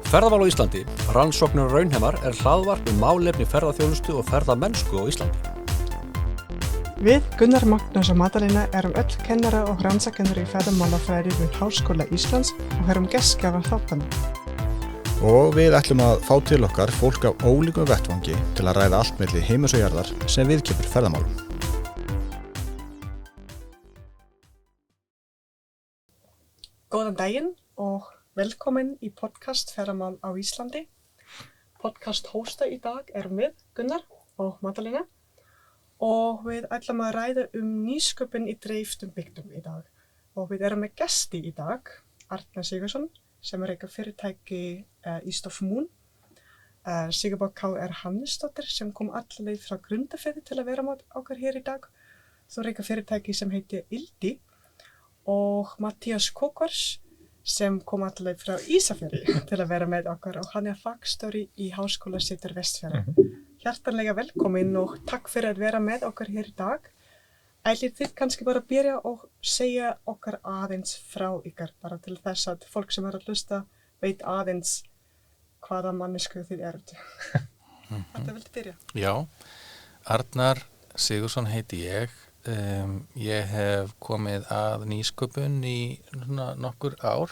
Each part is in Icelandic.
Ferðamál á Íslandi, rannsóknir raunheimar hlaðvarp málefni ferðaþjónustu og ferðamennsku á Íslandi. Við, Gunnar Magnús og Madalena, erum öll kennara og rannsakennari í ferðamálafræði við Háskóla Íslands og erum gestgjafar þáttanna. Og við ætlum að fá til okkar fólk af ólíkum vettvangi til að ræða allt milli heims og jarðar sem viðkemur ferðamálum. Góðan daginn og velkomin í podcast Ferðamál á Íslandi. Podcast hósta í dag erum við, Gunnar og Madalena. Og við ætlum að ræða nýsköpun í dreifðum bygdum í dag. Og við erum með gesti í dag, Arnar Sigurðsson, sem rekur fyrirtæki í Stofnmún. Sigurborg K.R. Hannesdóttir, sem kom alla leið frá Grundarfirði til að vera með okkar hér í dag. Þú rekur fyrirtæki sem heitir Ildi. Og Matthías Kókvars, sem kom alla leið frá Ísafirði til að vera með okkar. Og hann fagstjóri í Háskólasetur Vestfjarða. Hjartanlega velkomin og takk fyrir að vera með okkar hér í dag. Ætlið þið kannski bara byrja og segja okkar aðeins frá ykkar, bara til þess að fólk sem að hlusta veit aðeins hvaða mannesku þið eruð. Þetta viltu byrja? Já, Arnar Sigurðsson heiti ég. Ég hef komið að nýsköpun í nokkur ár.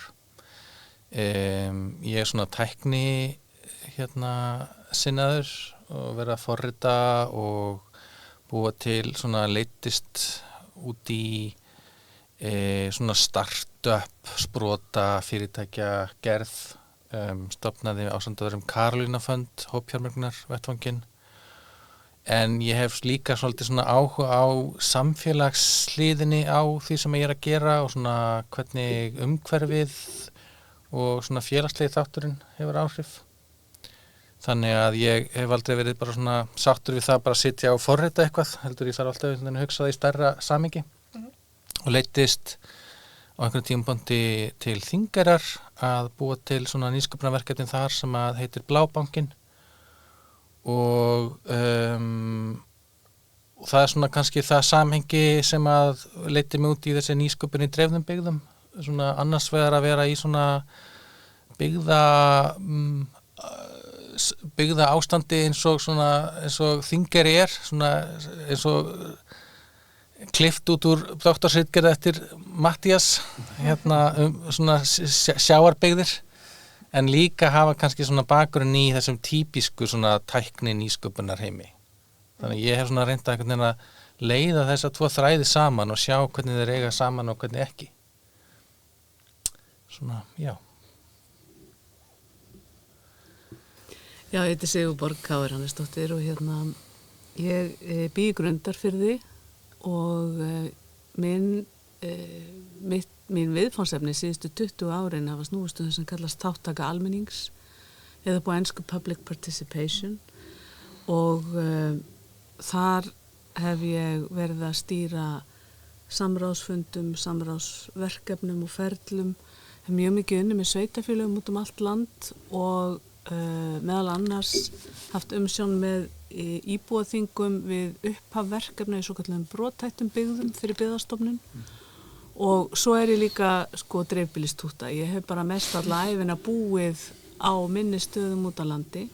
Ég er svona tækni sinnaður og vera að forrita og búa til svona leittist út í svona startup sprota fyrirtækja gerð, stofnaði ásamt öðrum Karolína Fund, hópfjármögnunar vettvanginn. En ég hef líka svolítið svona áhuga á samfélagshliðinni á því sem ég er að gera og svona hvernig umhverfið og svona félagslegi þátturinn hefur áhrif. Þannig að ég hef aldrei verið bara svona sáttur við það bara að sitja og forrita eitthvað, heldur ég þarf alltaf að hugsa það í stærra samhengi. Og leiddist á einhverjum tímapunkti til Þingeyrar að búa til svona nýsköpunarverkefni þar sem að heitir Blábankinn og það er svona kannski það samhengi sem að leiddi mig út í þessi nýsköpun í dreifðum byggðum, svona annars vegar að vera í svona byggða ástandi eins og Þingeyri svona eins og klippt út úr doktorsritgerð eftir Matthías svona sjávarbyggðir en líka hafa kannski svona bakgrunn í þessum típisku svona tækni nýsköpunar heimi. Þannig ég hef svona reynt að leiða þessa tvo þræði saman og sjá hvernig þeir eiga saman og hvernig ekki. Svona, já. Já, ég heiti Sigurborg K.R. Hannesdóttir og ég bý í Grundarfirði og mín viðfangsefni síðustu 20 árin hafa snúist sem kallast þáttaka almennings eða på ensku public participation og þar hef ég verið að stýra samráðsfundum, samráðsverkefnum og ferlum, hef mjög mikið unnið með sveitarfélögum út allt land og meðal annars haft umsjón með íbúaþingum við upphaf verkefna í svokallum brothættum byggðum fyrir byggðastofnun og svo er ég líka dreifbýlistúta. Ég hef bara mest alla ævina búið á minni stöðum út á landi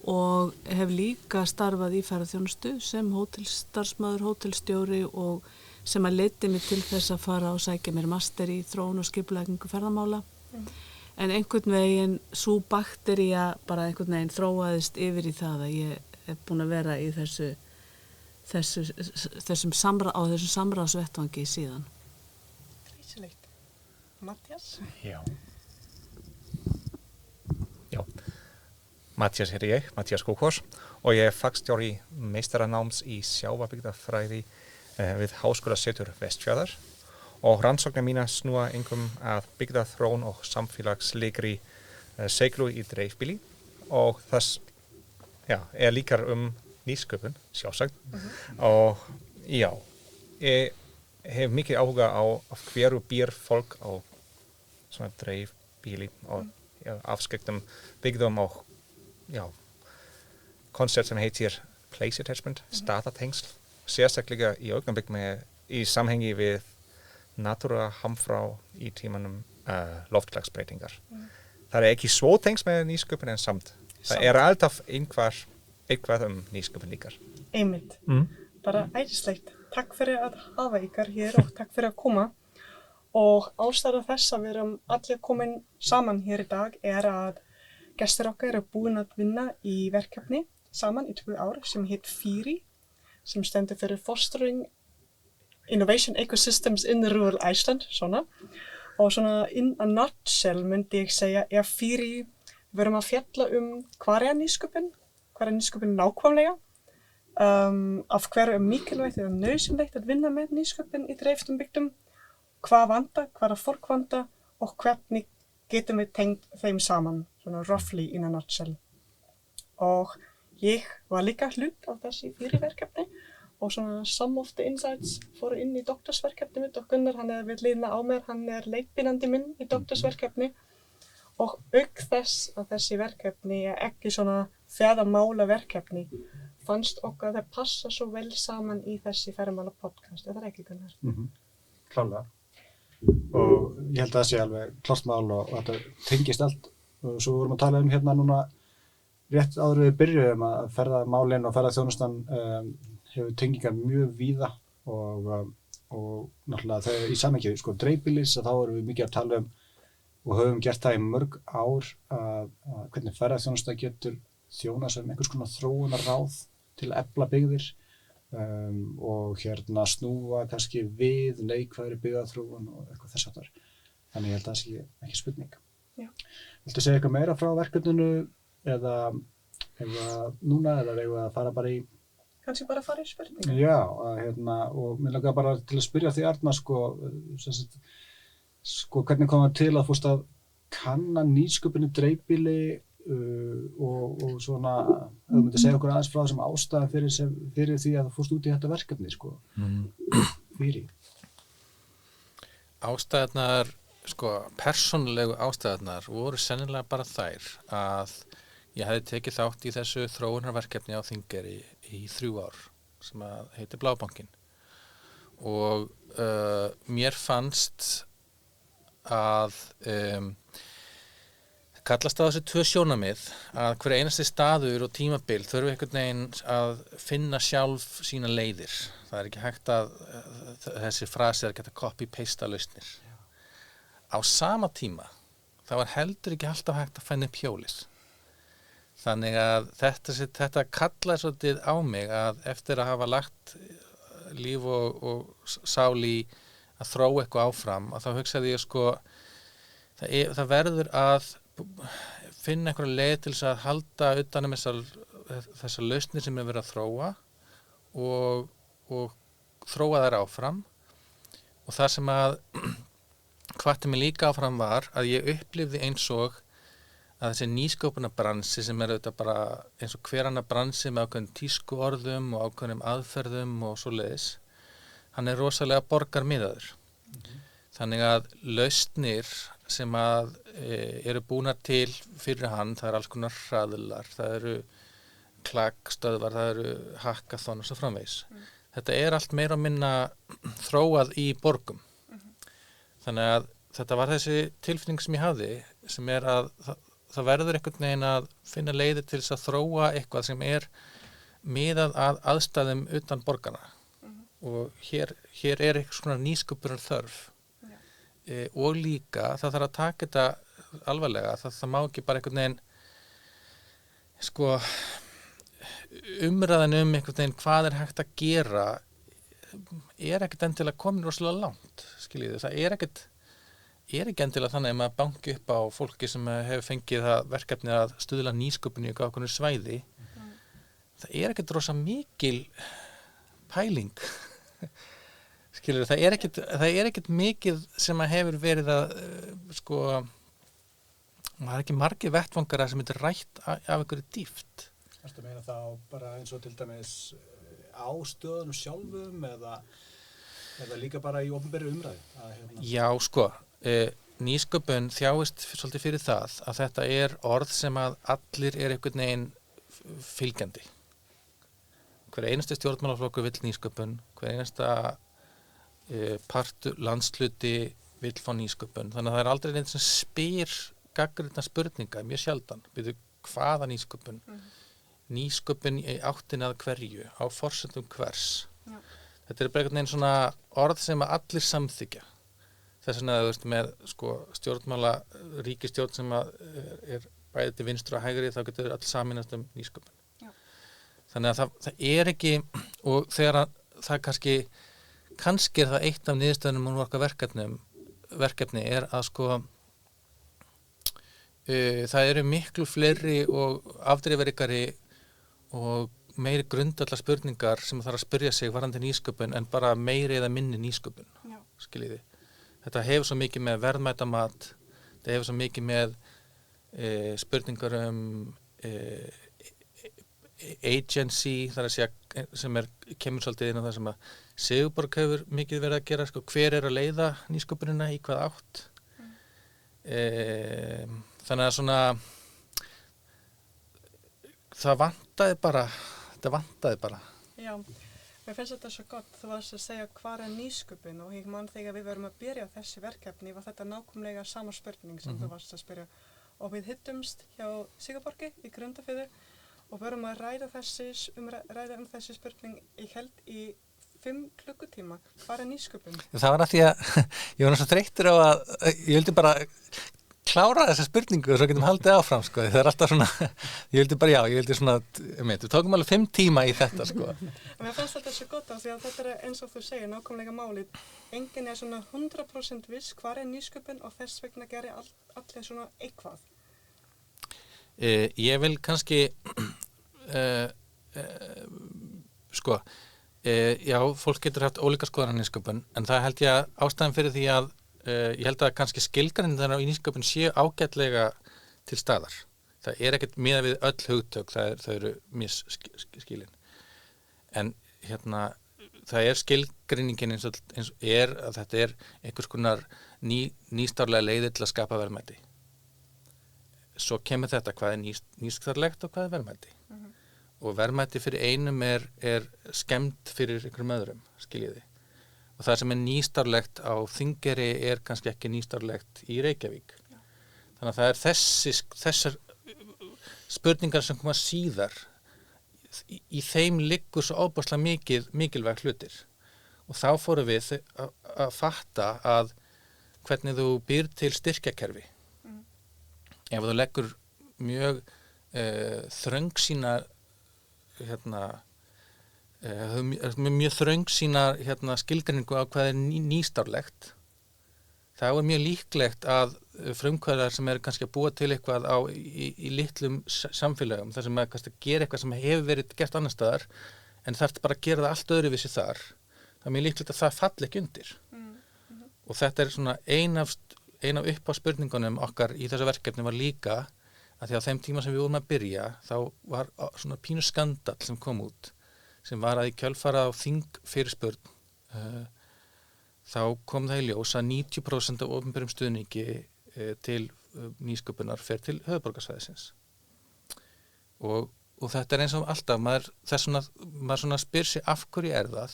og hef líka starfað í ferðaþjónustu sem hótelstarfsmaður, hótelstjóri og sem að leiddi mig til þess að fara og sækja mér master í þróun og skipulagningu ferðamála. En einhvern veginn, svo baktería bara einhvern veginn þróaðist yfir í það að ég hef búin að vera í þessum samráðsvettvangi síðan. Glæsilegt. Matthías? Já. Matthías heiti ég, Matthías Kókvars og ég er fagstjóri meistaranáms í sjávarbyggðafræði við Háskólasetur Vestfjarðar. Og rannsóknir mína snúa einkum að byggðaþróun og samfélagslegri seiglu í dreifbýli og þess er líka nýsköpun, sjálfsagt. Og já, ég hef mikið áhuga á hverju býr fólk á svona dreifbýli og afskekktum byggðum og koncept sem heitir place attachment, staðatengsl, sérstaklega í augnablik í samhengi við náttúruhamfara í tímanum loftslagsbreytingar. það ekki svo tengt með nýsköpun en samt. Það alltaf eitthvað nýsköpun líka. Einmitt. Bara æðislegt. Takk fyrir að hafa ykkar hér og takk fyrir að koma. Og ástæða þess að við erum allir komin saman hér í dag að gestir okkar eru búin að vinna í verkefni saman í 2 ár sem heit FYRI, sem stendur fyrir Fostering Innovation Ecosystems in Rural Iceland, svona. Og svona in a nutshell myndi ég segja FYRI, við erum að fjalla hvað er nýsköpun nákvæmlega, af hverju mikilvægt eða nauðsynlegt að vinna með nýsköpun í dreifðum bygdum, hvað vantar, hvað fólk vantar og hvernig getum við tengt þeim saman, svona roughly in a nutshell. Og ég var líka hlut á þessi FYRI-verkefni og svona some of the insights fóru inn í doktorsverkefni mitt og Gunnar, hann við hliðina á mér, hann leiðbeinandi minn í doktorsverkefni og auk þess að þessi verkefni ekki svona ferðamálaverkefni fannst okkur að það passa svo vel saman í þessi ferðamála podcast, er það ekki Gunnar? Klárlega. Og ég held að það sé alveg klárt mál og þetta tengist allt og svo vorum að tala hérna núna rétt áður við byrjuðum að ferðamálin og ferðaþjónustan hefur tengingar mjög víða og náttúrulega þegar í samhengi dreifbýlis þá erum við mikið að tala og höfum gert það í mörg ár að hvernig ferðaþjónusta getur þjónað sem einhvers konar þróunarráð til að efla byggðir og snúa kannski við neikvæðri byggðaþróun og eitthvað þess háttar. Þannig ég held að það sé ekki spurning. Já. Viltu segja eitthvað meira frá verkefninu eða núna eða eigum við að fara bara í Kannski bara fara í spurningar. Já, og mér langar bara til að spyrja því Arna hvernig kom það til að fórst að kanna nýsköpun í dreifbýli og svona ef þú myndir segja okkur aðeins frá þessum ástæðum fyrir því að þú fórst út í þetta verkefni FYRI. Ástæðurnar, persónulegu ástæðurnar voru sennilega bara þær að ég hefði tekið þátt í þessu þróunarverkefni á Þingeyri í 3 ár sem að heitir Blábankinn og mér fannst að kallast á þessu 2 sjónarmið að hver einasti staður og tímabil þurfi einhvern veginn að finna sjálf sína leiðir. Það ekki hægt að, þessi frasi ekki hægt að copy-pasta lausnir. Á sama tíma þá heldur ekki alltaf hægt að finna upp hjólið. Þannig að þetta kallaði svolítið á mig að eftir að hafa lagt líf og sál í að þróa eitthvað áfram að þá hugsaði ég það verður að finna einhverja leið til þess að halda utan þessar lausnir sem verið að þróa og þróa þær áfram og það sem að hvatti mig líka áfram var að ég upplifði eins og að þessi nýsköpunarbransi sem auðvitað bara eins og hver annar bransi með ákveðnum tískuorðum og ákveðnum aðferðum og svoleiðis, hann rosalega borgarmiðaður. Þannig að lausnir sem að eru búnar til fyrir hann, það alls konar hraðlar, það eru klagstöðvar, það eru hackathon og svo framvegis. Þetta allt meira og minna þróað í borgum. Þannig að þetta var þessi tilfinning sem ég hafði, sem að það verður einhvern veginn að finna leiðir til þess að þróa eitthvað sem miðað að aðstæðum utan borgarna. Og hér eitthvað svona nýsköpunar þörf. Og líka það þarf að taka þetta alvarlega, það má ekki bara einhvern veginn umræðan einhvern veginn hvað hægt að gera ekkert endilega komin rosalega langt, skiljiði, það ekki endilega þannig að maður banki upp á fólki sem hefur fengið það verkefni að stuðla nýsköpun í ákveðnu svæði. Það ekkert rosa mikil pæling. Skilur, það ekkert mikið sem að hefur verið að maður ekki margir vettvangara sem rætt af einhverju dýpt. Ertu að meina þá bara eins og til dæmis á stöðunum sjálfum eða líka bara í opinberri umræðu? Já, nýsköpun þjáist svolítið fyrir það að þetta orð sem að allir einhvern veginn fylgjandi. Hver einasti stjórnmálaflokkur vill nýsköpun, hver einasta landshluti vill fá nýsköpun. Þannig að það aldrei neitt sem spyr gagnrýnna spurninga, mjög sjaldan, byrju hvaða nýsköpun, nýsköpun í áttina að hverju, á forsendum hvers. Já. Þetta er bara einhvern veginn svona orð sem að allir samþykja. Þess vegna, þú veist, með sko stjórnmála ríkisstjórn sem að er bæði til vinstri og hægri, þá getur allir saminast nýsköpun. Já. Þannig að það er ekki, og þegar það kannski er það eitt af niðurstöðunum úr okkar verkefni er að sko það eru miklu fleiri og afdrifaríkari og meiri grundvallar spurningar sem þarf að spyrja sig varðandi nýsköpun en bara meiri eða minni nýsköpun, skiljiði. Þetta hefur svo mikið með verðmætamat, þetta hefur svo mikið með spurningar agency, þar að segja sem kemur svolítið inn á það sem að Sigurborg hefur mikið verið að gera, sko, hver er að leiða nýsköpunina í hvað átt. Þannig að svona þetta vantaði bara. Já, mér finnst þetta svo gott. Þú varst að segja hvað er nýsköpun og ég man þegar við verum að byrja þessi verkefni var þetta nákvæmlega sama spurning sem þú varst að spyrja. Og við hittumst hjá Sigurborgi í Grundarfirði og verum að ræða þessi spurning ég held í 5 klukkutíma. Hvað er nýsköpun? Það var að því að ég var svo þreyttur á að ég vildi bara klára þessa spurningu og svo getum haldið áfram, sko. Það er alltaf svona, ég vildi svona, við tókum alveg 5 tíma í þetta, sko. Mér fannst þetta svo gott af því að þetta er eins og þú segir, nákvæmlega málið. Enginn er svona 100% viss hvað er nýsköpun og þess vegna gerir allir svona eitthvað. Ég vil kannski, já, fólk getur haft ólíka skoðanir á nýsköpun, en það held ég að ástæðan fyrir því að ég held að kannski skilgreinirnar í nýsköpun séu ágætlega til staðar. Það er ekkert miðað við öll hugtök, það eru misskilin. En það er skilgreiningin eins og er að þetta er einhvers konar nýstárlega leiðir til að skapa verðmæti. Svo kemur þetta hvað er nýstárlegt og hvað er verðmæti. Og verðmæti fyrir einum er skemmt fyrir einhverjum öðrum, skiljiði. Og það sem er nýstárlegt á Þingeyri er kannski ekki nýstárlegt í Reykjavík. Já. Þannig að það er þessar spurningar sem koma síðar. Í þeim liggur svo óbúslega mikilvæg hlutir. Og þá fórum við að fatta að hvernig þú býr til styrkjakerfi. Ef þú leggur mjög þröngsýna mjög þröngsýna skilgreiningu á hvað er nýstárlegt, þá er mjög líklegt að frumkvöðlar sem eru kannski að búa til eitthvað í litlum samfélögum, þar sem er kannski að gera eitthvað sem hefur verið gert annar staðar, en þarf bara að gera það allt öðruvísi þar, það er mjög líklegt að það falli ekki undir. Og þetta er svona ein af uppáspurningunum okkar í þessu verkefni var líka að því á þeim tíma sem við vorum að byrja, þá var svona pínu skandall sem kom út, sem var að í kjölfara á þingfyrirspurn þá kom það í ljós að 90% af opinberum stuðningi til nýsköpunar fer til höfuðborgarsvæðisins. Og þetta er eins og alltaf, maður svona spyr sig af hverju er það,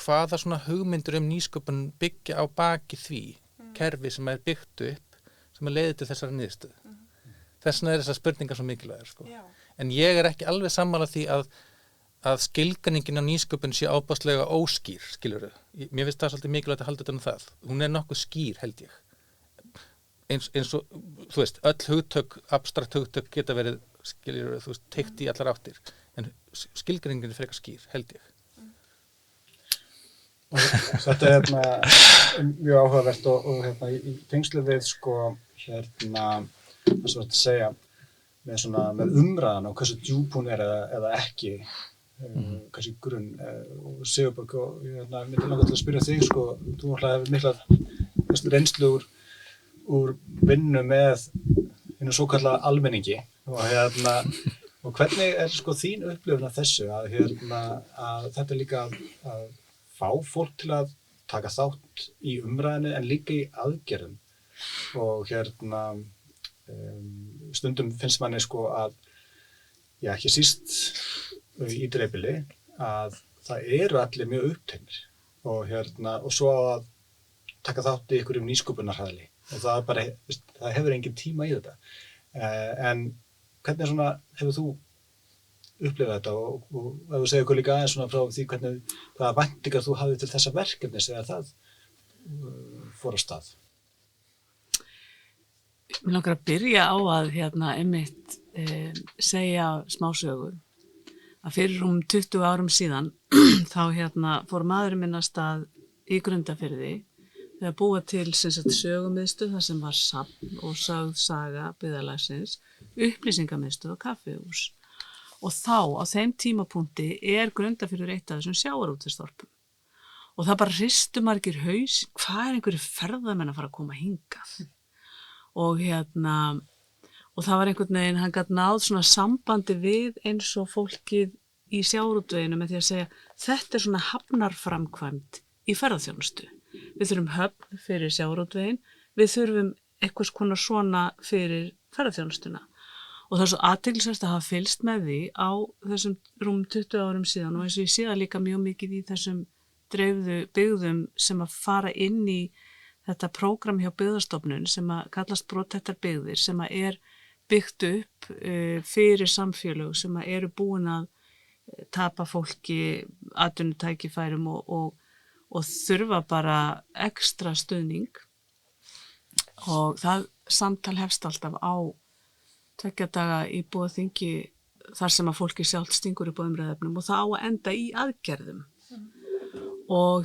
hvaða svona hugmyndur nýsköpun byggja á baki því kerfi sem er byggt upp, sem er leiðið til þessari niðurstöðu. Þess vegna er þessar spurningar svo mikilvægar, sko. Já. En ég er ekki alveg sammála því að skilgreiningin á nýsköpun sé ábúðslega óskýr, skilurðu. Mér finnst það svolítið mikilvægt að halda þetta það. Hún er nokkuð skýr, held ég. Eins og, þú veist, öll hugtök, abstrakt hugtök geta verið, skilurðu, þú veist, teygt í allar áttir. En skilgreiningin er frekar skýr, held ég. Þetta er mjög áhugavert og í tengslu við, sko, það svo að segja, með umræðan og hversu djúp hún er eða ekki, kannski grunn. Og Sigurborg, og ég myndi langar til að spyrja þig, sko, þú hefur mikla reynslu úr vinnu með hinu svokallaða almenningi og hvernig er, sko, þín upplifun af þessu að þetta er líka að fá fólk til að taka þátt í umræðinu en líka í aðgerðum og stundum finnst manni, sko, að ekki síst í dreifbýli að það eru allir mjög uppteknir og svo að taka þátt í einhverjum nýsköpunarhraðli og það bara, það hefur engin tíma í þetta. En hvernig svona hefur þú upplifað þetta og ef þú segir okkur líka aðeins svona frá því hvaða væntingar þú hafði til þessa verkefnis þegar það fór af stað? Mér langar að byrja á að einmitt segja smásögu að fyrir 20 árum síðan þá fór maðurinn minn af stað í Grundarfirði þegar búa til sögumiðstöð þar sem var safn og sögð saga byggðarlagsins, upplýsingamiðstöð og kaffihús. Og þá, á þeim tímapunkti, Grundarfjörður eitt af þessum sjávarútvegsþorpum. Og það bara hristu margir haus, hvað einhverju ferðamenn að fara að koma hingað? Og og það var einhvern veginn, hann gat náð svona sambandi við eins og fólkið í sjávarútveginu með því að segja, þetta svona hafnarframkvæmd í ferðaþjónustu. Við þurfum höfn fyrir sjávarútvegin, við þurfum eitthvað konar svona fyrir ferðaþjónustuna. Og það er svo athyglisvert að hafa fylgst með því á þessum 20 árum síðan og eins og ég sé það líka mjög mikið í þessum dreifðu byggðum sem að fara inn í þetta prógram hjá Byggðastofnun sem að kallast brothættar byggðir sem að byggt upp fyrir samfélög sem að eru búin að tapa fólki atvinnutækifærum og þurfa bara ekstra stuðning og það samtal hefst alltaf á 2 daga í boðþingi þar sem að fólki sjálft stingur upp á umræðefnum og það á að enda í aðgerðum. Og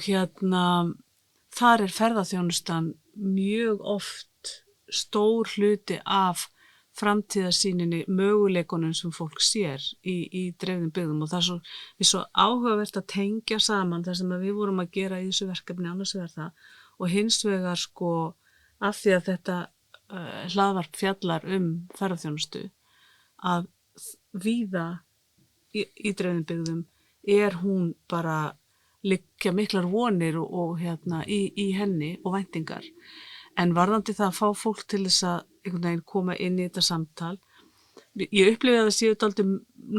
þar ferðaþjónustan mjög oft stór hluti af framtíðarsýninni, möguleikunum sem fólk sér í dreifðum byggðum og það er svo áhugavert að tengja saman það sem að við vorum að gera í þessu verkefni annars vegar það og hins vegar af því að þetta hlaðvarp fjallar ferðaþjónustu að víða í dreifðum byggðum hún bara liggja miklar vonir og í henni og væntingar. En varðandi það að fá fólk til þess að einhvern veginn koma inn í þetta samtal, ég upplifði að það séu dálítið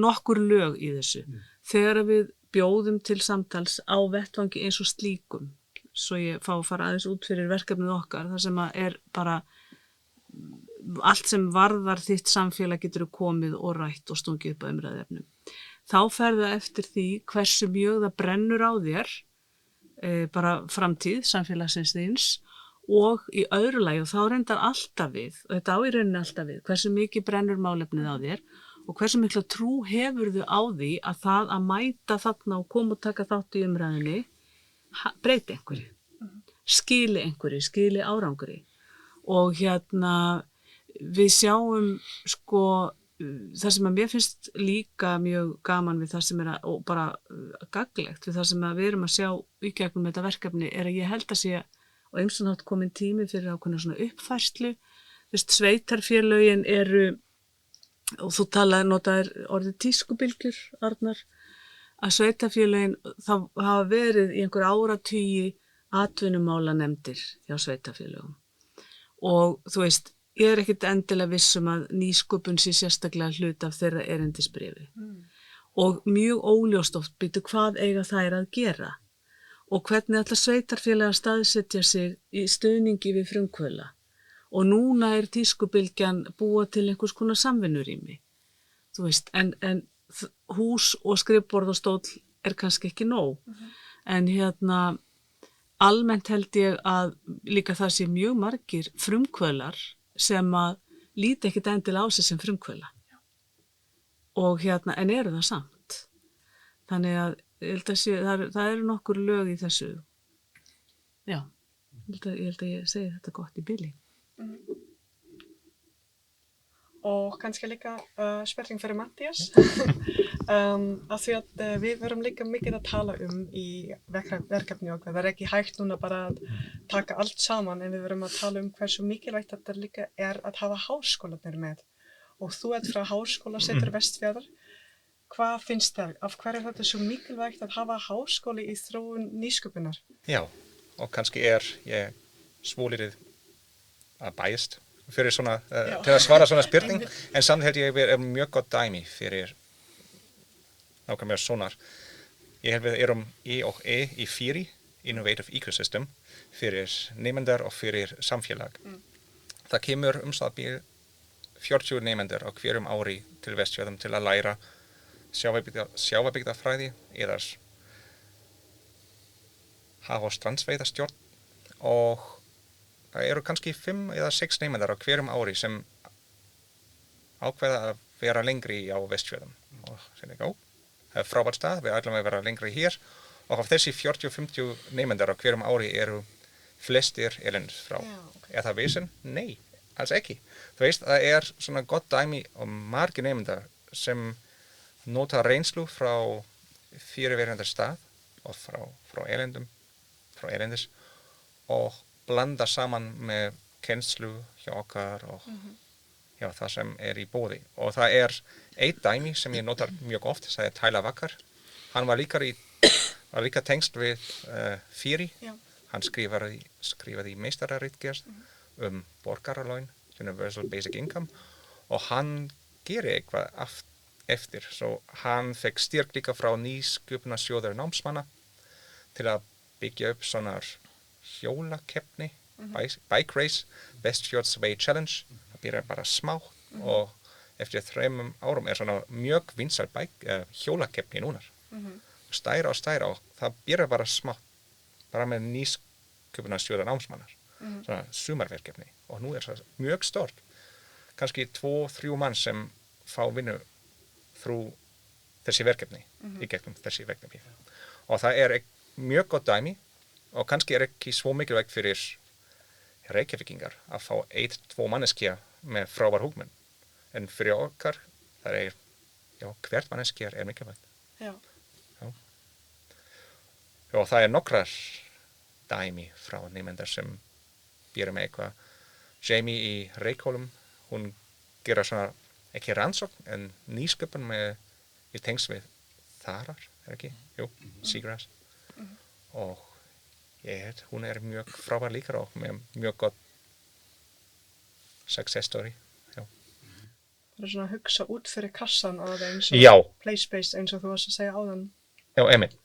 nokkur lög í þessu. Þegar við bjóðum til samtals á vettvangi eins og slíkum, svo ég fá að fara aðeins út fyrir verkefnið okkar, þar sem að bara allt sem varðar þitt samfélag getur komið og rætt og stungið upp á umræðefnum. Þá fer það eftir því hversu mjög það brennur á þér, bara framtíð samfélagsins þíns og í öðru lagi og þá reyndar alltaf við, og þetta á í rauninni alltaf við, hversu mikið brennur málefnið á þér og hversu mikla trú hefurðu á því að það að mæta þarna og koma og taka þátt í umræðinni breyti einhverju, skili árangri. Og við sjáum það sem að mér finnst líka mjög gaman við það sem og bara gagnlegt við það sem að við erum að sjá í gegnum þetta verkefni að ég held að sé og einhvern veginn komin tími fyrir ákveðna svona uppfærslu. Sveitarfélögin og þú notaðir orðið tískubylgjur, Arnar, að sveitarfélögin það hafa verið í einhver áratugi atvinnumálanefndir hjá sveitarfélögum. Og þú veist, ég ekkert endilega vissum að nýsköpun sé sérstaklega hluti af þeirra erindisbréfi. Og mjög óljóst oft hvað eiga þær að gera og hvernig ætla sveitarfélagi að staðsetja sig í stuðningi við frumkvöðla. Og núna tískubylgjan búa til einhvers konar samvinnurými. Þú veist, en hús og skrifborð og stóll kannski ekki nóg. En almennt held ég að líka það sé mjög margir frumkvöðlar sem að líti ekkit endilega á sig sem frumkvöðla. Og en eru það samt. Þannig að ég held að það eru nokkur lög í þessu. Já, ég held að ég segi þetta gott í bili. Og kannski líka spurning fyrir Mattias. Af því að við verum líka mikið að tala í verkefni okkar. Það ekki hægt núna bara að taka allt saman en við verum að tala hversu mikilvægt þetta líka að hafa háskólanir með. Og þú frá Háskólasetur Vestfjarðar. Hvað finnst þér? Af hverju þetta svo mikilvægt að hafa háskóli í þróun nýsköpunar? Já, og kannski ég svolítið biased fyrir svona, til að svara svona spurning, en samt held ég mjög gott dæmi fyrir nákvæmlega svona. Ég held við erum í 4 innovative ecosystem fyrir nemendur og fyrir samfélag. Það kemur það 40 nemendur á hverjum ári til Vestfjörðum til að læra sjávarbyggðafræði eða haf- og strandsveiðastjórn og það eru kannski 5 eða 6 nemendur á hverjum ári sem ákveða að vera lengri á Vestfjörðum. Og það er frábært stað, við ætlum að vera lengri hér og af þessi 40-50 nemendur á hverjum ári eru flestir erlendis frá. Er það vesen? Nei, alls ekki. Þú veist, það er svona gott dæmi margir nemendur sem nota reynslu frá fyrirverandi stað og frá erlendis og blanda saman með kennslu hjá okkar og það sem er í boði. Og það er eitt dæmi sem ég notar mjög oft, það er Tyler Wacker. Hann var líka tengst við Fyri. Hann skrifaði meistararitgerð borgaralaun, Universal Basic Income, og hann gerir eitthvað eftir. Svo hann fekk styrk líka frá nýsköpunarsjóður námsmanna til að byggja upp svona hjólakeppni, bike race, Westfjords Way Challenge. Það byrjar bara smá og eftir 3 árum er svona mjög vinsæl hjólakeppni núna. Stærra og það byrjar bara smá, bara með nýsköpunarsjóður námsmannar, svona sumarverkefni. Og nú er það mjög stort, kannski 2-3 mann sem fá vinnu þrú þessi verkefni, í gegnum þessi verkefni. Og það er mjög gott dæmi og kannski er ekki svo mikilvægt fyrir Reykjavíkingar að fá 1-2 manneskja með frábær hugmynd. En fyrir okkar, það er, hvert manneskja er mikilvægt. Og það er nokkrar dæmi frá nemendur sem byrja með eitthvað. Jamie í Reykholum, hún gera svona, ekki rannsókn, en nýsköpun í tengsl við þarar, ekki? Seagrass. Og hún er mjög frábær líka og með mjög gott success story. Það er svona að hugsa út fyrir kassan aðeins og place-based eins og þú varst að segja áðan. Já, einmitt.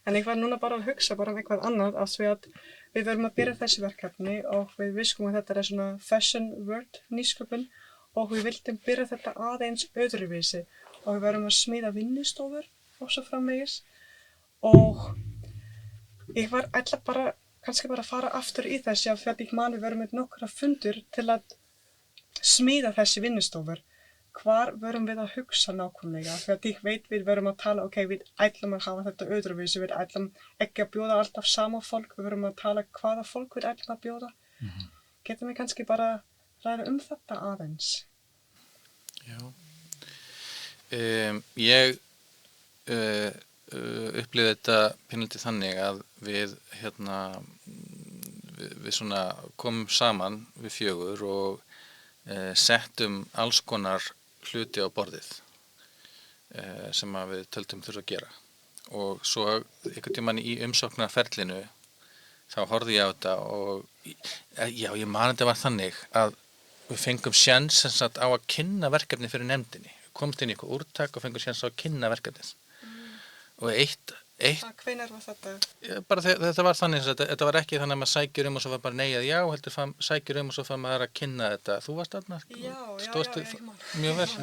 En ég var núna bara að hugsa bara eitthvað annað af því að við verum að byrja þessi verkefni og við viskum að þetta er svona fashion world nýsköpun og við vildum byrja þetta aðeins öðruvísi og við verum að smíða vinnustofur og svo framvegis og ég var kannski bara að fara aftur í þessi af því að ég man við verum með nokkra fundur til að smíða þessi vinnustofur. Hvar verum við að hugsa nákvæmlega? Því að ég veit við verum að tala, við ætlum að hafa þetta öðruvísi, við ætlum ekki að bjóða alltaf sama fólk, við verum að tala hvaða fólk við ætlum að bjóða. Getum við kannski bara ræða þetta aðeins? Já. Ég upplifði þetta pínlítið þannig að við svona komum saman við 4 og settum alls konar hluti á borðið sem að við töldum þurfa að gera og svo einhvern tímann í umsóknarferlinu þá horfði ég á þetta og ég man þetta var þannig að við fengum sjens á að kynna verkefni fyrir nefndinni, komst inn í eitthvað úrtak og fengum sjens á að kynna verkefnið og Hvenær var þetta? Bara þetta var þannig, þetta var ekki þannig að maður sækir og svo var bara nei eða já, heldur sækir og svo fann maður að kynna þetta. Þú varst þarna? Já, ég man. Mjög vel.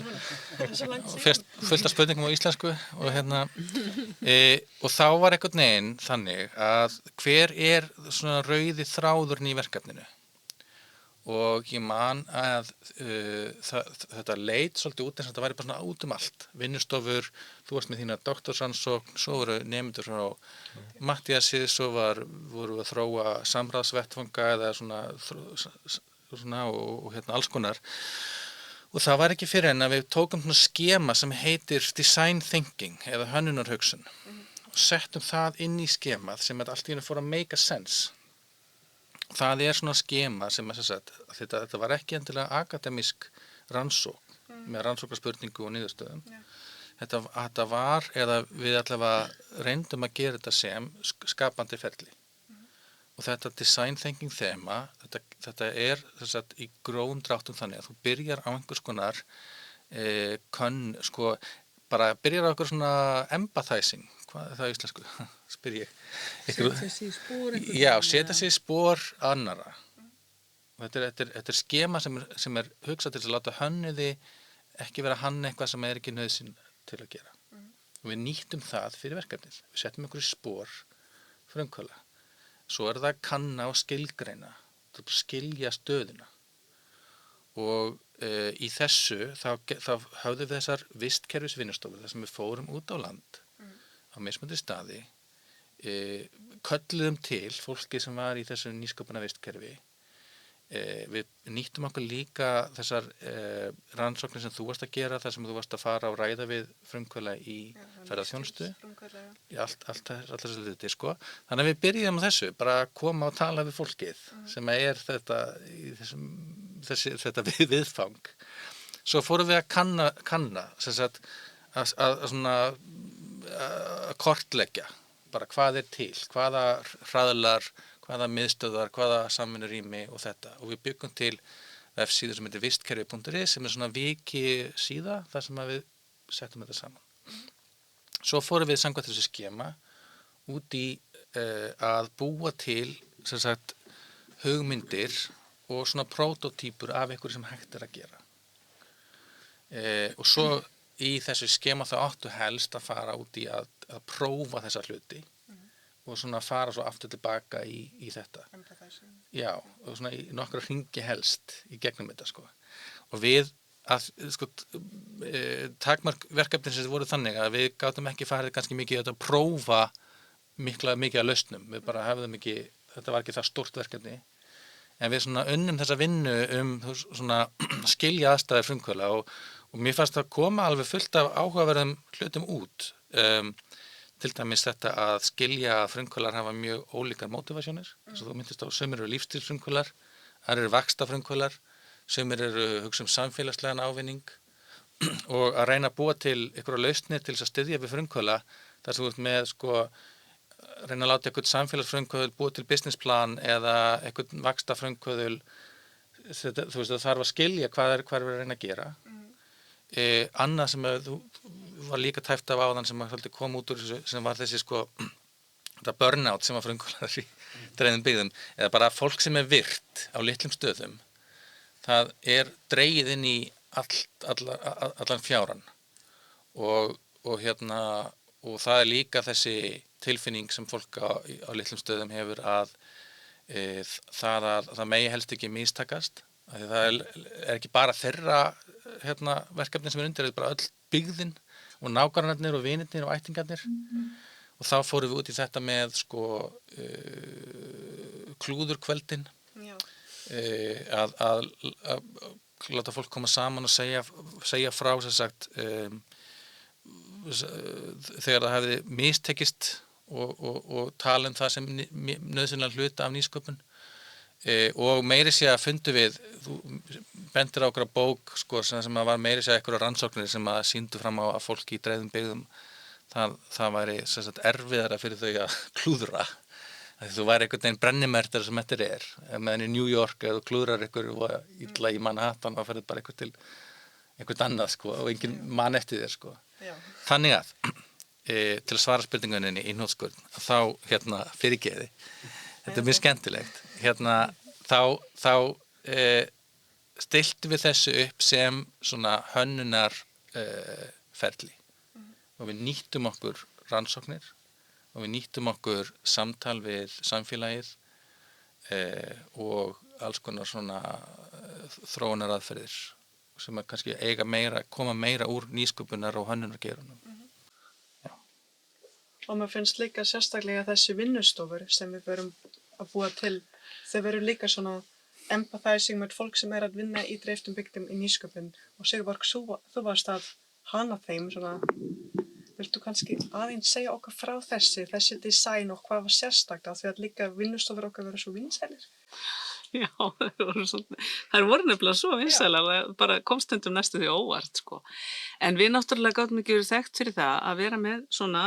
Og fyrst fullt af spurningum á íslensku og þá var einhvern veginn þannig að hver er svona rauði þráðurinn í verkefninu? Og ég man að þetta leit svolítið út eins og þetta væri bara svona út allt. Vinnustofur, þú varst með þína doktorsrannsókn, svo voru nemendur frá Matthíasi, svo voru að þróa samráðsvettfanga eða svona og alls konar. Og það var ekki fyrir en að við tókum svona skema sem heitir design thinking eða hönnunarhugsun og settum það inn í skemað sem allt í einu fór að make a sense. Það er svona skema sem þetta var ekki endilega akademísk rannsókn með rannsóknarspurningu og niðurstöðum. Þetta var, eða við allavega reyndum að gera þetta sem skapandi ferli. Og þetta design thinking þema, þetta er í grófum dráttum þannig að þú byrjar á einhvers konar bara byrjar á okkur svona empathizing, hvað er það í íslensku, spyr ég. Setja sig í spor einhvern Já, veginn, setja eða? sig í spor annara. Þetta er skema sem er hugsað til að láta hönnuði ekki vera hann eitthvað sem er ekki nauðsyn til að gera. Og við nýttum það fyrir verkefnið. Við settum ykkur í spor frumkvöla. Svo er það að kanna og skilgreina, það er bara að skilja stöðuna. Og í þessu þá höfðum við þessar vistkerfisvinnustofur þar sem við fórum út á land á mismunandi staði, kölluðum til fólki sem var í þessu nýsköpuna vistkerfi. Við nýttum okkur líka þessar rannsóknir sem þú varst að gera, þar sem þú varst að fara og ræða við frumkvöla í ferðaþjónustu, allt þessu hluti, sko. Þannig að við byrjuðum á þessu, bara að koma og tala við fólkið sem er þetta viðfang. Svo fórum við að kanna sem sagt, að kortleggja bara hvað er til, hvaða hraðlar, hvaða miðstöðvar, hvaða samvinnurými og þetta. Og við byggum til vefsíðu sem heitir vistkerfi.is sem er svona viki síða þar sem við settum þetta saman. Svo fórum við samkvæmt þessu skema út í að búa til sem sagt, hugmyndir og svona prótótýpur af einhverju sem hægt er að gera. Og svo í þessu skema þá áttu helst að fara út í að prófa þessa hluti og svona fara svo aftur tilbaka í þetta. Já, og svona í nokkra hringi helst í gegnum þetta, sko. Og við, takmark verkefnin sem voru þannig að við gátum ekki farið kannski mikið að prófa mikið að lausnum. Við bara hefðum ekki, þetta var ekki það stórt verkefni. En við svona unnum þessa vinnu svona skilja aðstæður frumkvöla og mér fannst það koma alveg fullt af áhugaverðum hlutum út. Til dæmis þetta að skilja að frumkvölar hafa mjög ólíkar mótivasjónir. Þess að þú myndist á, sumir eru lífstílsfrumkvölar, aðrir eru vaxtafrumkvölar, sumir eru hugsa samfélagslegan ávinning og að reyna að búa til einhverja lausnir til þess að styðja við frumkvöla þar sem þú ert með, sko, reyna að láta einhvern samfélagsfrumkvöðul búa til businessplan eða einhvern vaxtafrumkvöðul, þú veist, það þarf að skilja hvað er við að reyna að gera. Annað sem var líka tæft af áðan sem kom út úr þessu, sem var þessi, sko, þetta burnout sem var frumkvölar í dreifðum byggðum, eða bara fólk sem er virt á litlum stöðum, það er dregið inn í allan fjáran og það er líka þessi tilfinning sem fólk á litlum stöðum hefur að það megi helst ekki mistakast. Það er ekki bara þeirra verkefni sem er undir, það er bara öll byggðin og nágrannarnir og vinirnir og ættingarnir. Og þá fórum við út í þetta með, sko, klúðurkvöldin, að láta fólk koma saman og segja frá, sem sagt, þegar það hefði mistekist og tala það sem nauðsynlega hluta af nýsköpun. Og meiri sé að fundu við, þú bendir á okkur bók, sko, sem var meiri sé að einhverja rannsóknir sem að sýndu fram á að fólki í dreifðum byggðum það væri sem sagt erfiðara fyrir þau að klúðra. Þú væri einhvern veginn brennimertari sem þetta er. Meðan í New York eða klúðrar einhver illa í Manhattan og ferði bara einhvert annað, sko, og engin mann eftir þér, sko. Já. Þannig að til að svara spurningunni í hnotskurn, þá fyrirgeði. Þetta er mjög skemmtilegt. Þá stiltum við þessu upp sem svona hönnunar ferli. Og við nýttum okkur rannsóknir og við nýttum okkur samtal við samfélagið og alls konar svona þróunaraðferðir sem að kannski koma meira úr nýsköpunar og hönnunargeirunum. Og mér finnst líka sérstaklega þessi vinnustofur sem við verum að búa til. Þau veru líka svona empathizing með fólk sem að vinna í dreifðum byggðum í nýsköpun. Og Sigurborg, þú varst að hana þeim svona. Viltu kannski aðeins segja okkur frá þessi design og hvað var sérstakt af því að líka vinnustofur okkar vera svo vinsælir? Já, þær voru nefnilega svo vinsælar, bara kom stundum næstu því óvart, sko. En við náttúrulega gátum ekki verið þekkt fyrir það að vera með svona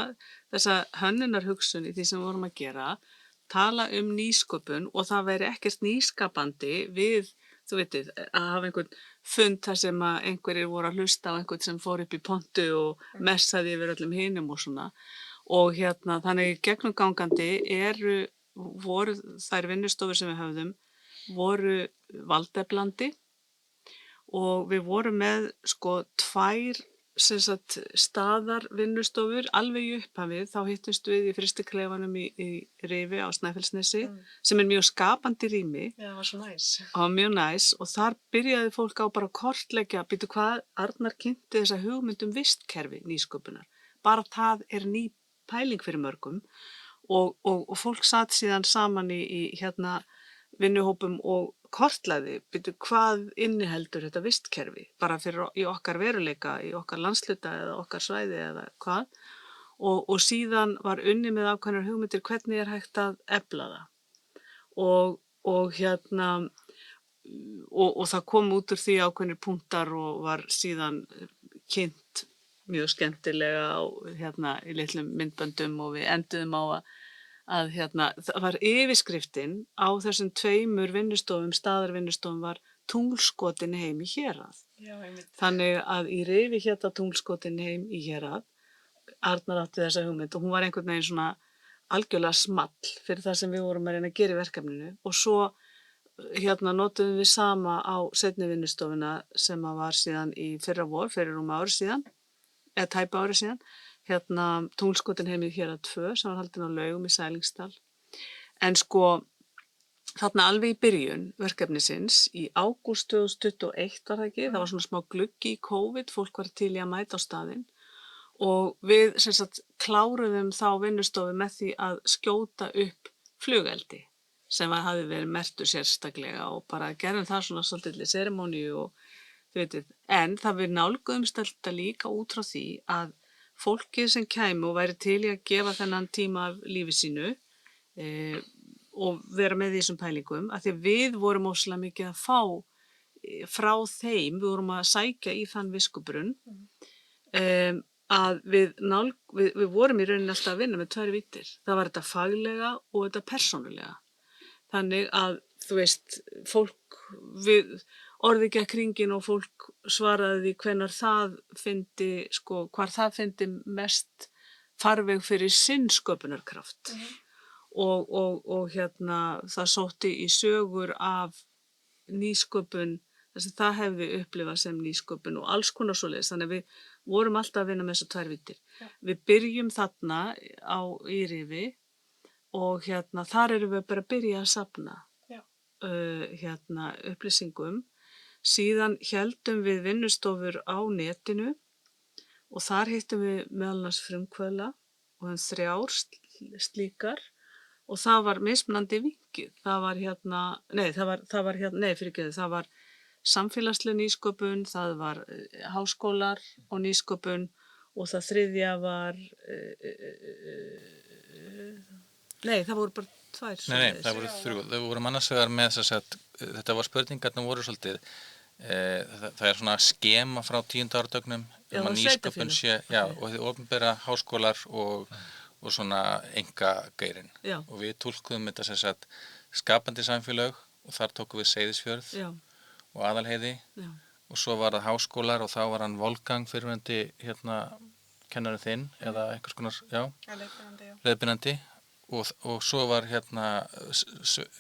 þessa hönnunarhugsun í því sem við vorum að gera, tala nýsköpun og það væri ekkert nýskapandi við þú veitir, að hafa einhvern fund þar sem að einhverjir voru að hlusta á einhvern sem fór upp í pontu og messaði yfir öllum hinum og svona. Og þannig gegnumgangandi voru þær vinnustofur sem við höfðum, voru valdeflandi og við vorum með sko 2 staðar vinnustofur, alveg í upphafið, þá hittumst við í frystiklefanum í Rifi á Snæfellsnesi, sem mjög skapandi rými. Já, það var svo næs. Það var mjög næs og þar byrjaði fólk á bara að kortleggja, býtu hvað, Arnar kynnti þessa hugmynd vistkerfi nýsköpunar. Bara það ný pæling fyrir mörgum og fólk satt síðan saman í vinnuhópum og kortlaði, býtu hvað inniheldur þetta vistkerfi, bara í okkar veruleika, í okkar landshluta eða okkar svæði eða hvað. Og síðan var unnið með ákveðnar hugmyndir hvernig hægt að efla það. Og það kom út úr því ákveðnir punktar og var síðan kynnt mjög skemmtilega í litlum myndböndum og við enduðum á að það var yfirskriftin á þessum 2 vinnustofum, staðarvinnustofum var tunglskotin heim í hérað. Já, einmitt. Þannig að í Rifi tunglskotin heim í hérað, Arnar átti þessa hugmynd og hún var einhvern veginn svona algjörlega small fyrir það sem við vorum að reyna að gera í verkefninu og svo notuðum við sama á seinni vinnustofuna sem var síðan í fyrra vor, fyrir ári síðan, eða tæpa ári síðan, tunglskotin heim í hérað 2 sem var haldin á Laugum í Sælingsdal. En sko, þarna alveg í byrjun verkefnisins, í ágúst 2021 var það ekki, það var svona smá gluggi í COVID, fólk var til í að mæta á staðinn og við kláruðum þá vinnustofu með því að skjóta upp flugeldi sem hafði verið merktur sérstaklega og bara gerðum það svona svolítið serimóníu og þú veitir, en það við nálguðumst þetta líka út frá því að fólkið sem kæmi og væri til í að gefa þennan tíma af lífi sínu og vera með þessum pælingum, að því við vorum óslega mikið að fá frá þeim, við vorum að sækja í þann viskubrunn, að við vorum í rauninni alltaf að vinna með 2 víddir. Það var þetta faglega og þetta persónulega. Þannig að, þú veist, orðið gekk hringinn og fólk svaraði því hvar það fyndi mest farveg fyrir sinn sköpunarkraft. Og það sótti í sögur af nýsköpun, þess að það hefði upplifað sem nýsköpun og alls konar svoleiðis. Þannig að við vorum alltaf að vinna með þessar 2 víddir. Við byrjum þarna í Rifi og þar erum við bara að byrja að safna upplýsingum. Síðan héldum við vinnustofur á netinu og þar hittum við meðal annars frumkvöðla og 3 slíkar og það var mismunandi vinkið. Það var samfélagsleg nýsköpun, það var háskólar og nýsköpun og það 3. var það voru bara 2. Nei, það voru 3. Þau voru annars vegar með þetta var spurningarna voru svolítið, það svona skema frá 10. áratugnum að nýsköpun sé, og þið opinbera háskólar og svona engageirinn. Og við túlkuðum þetta skapandi samfélög og þar tókum við Seyðisfjörð og Aðalheiði og svo var það háskólar og þá var hann Wolfgang fyrrverandi kennarinn þinn eða einhvers konar, leiðbeinandi. Og svo var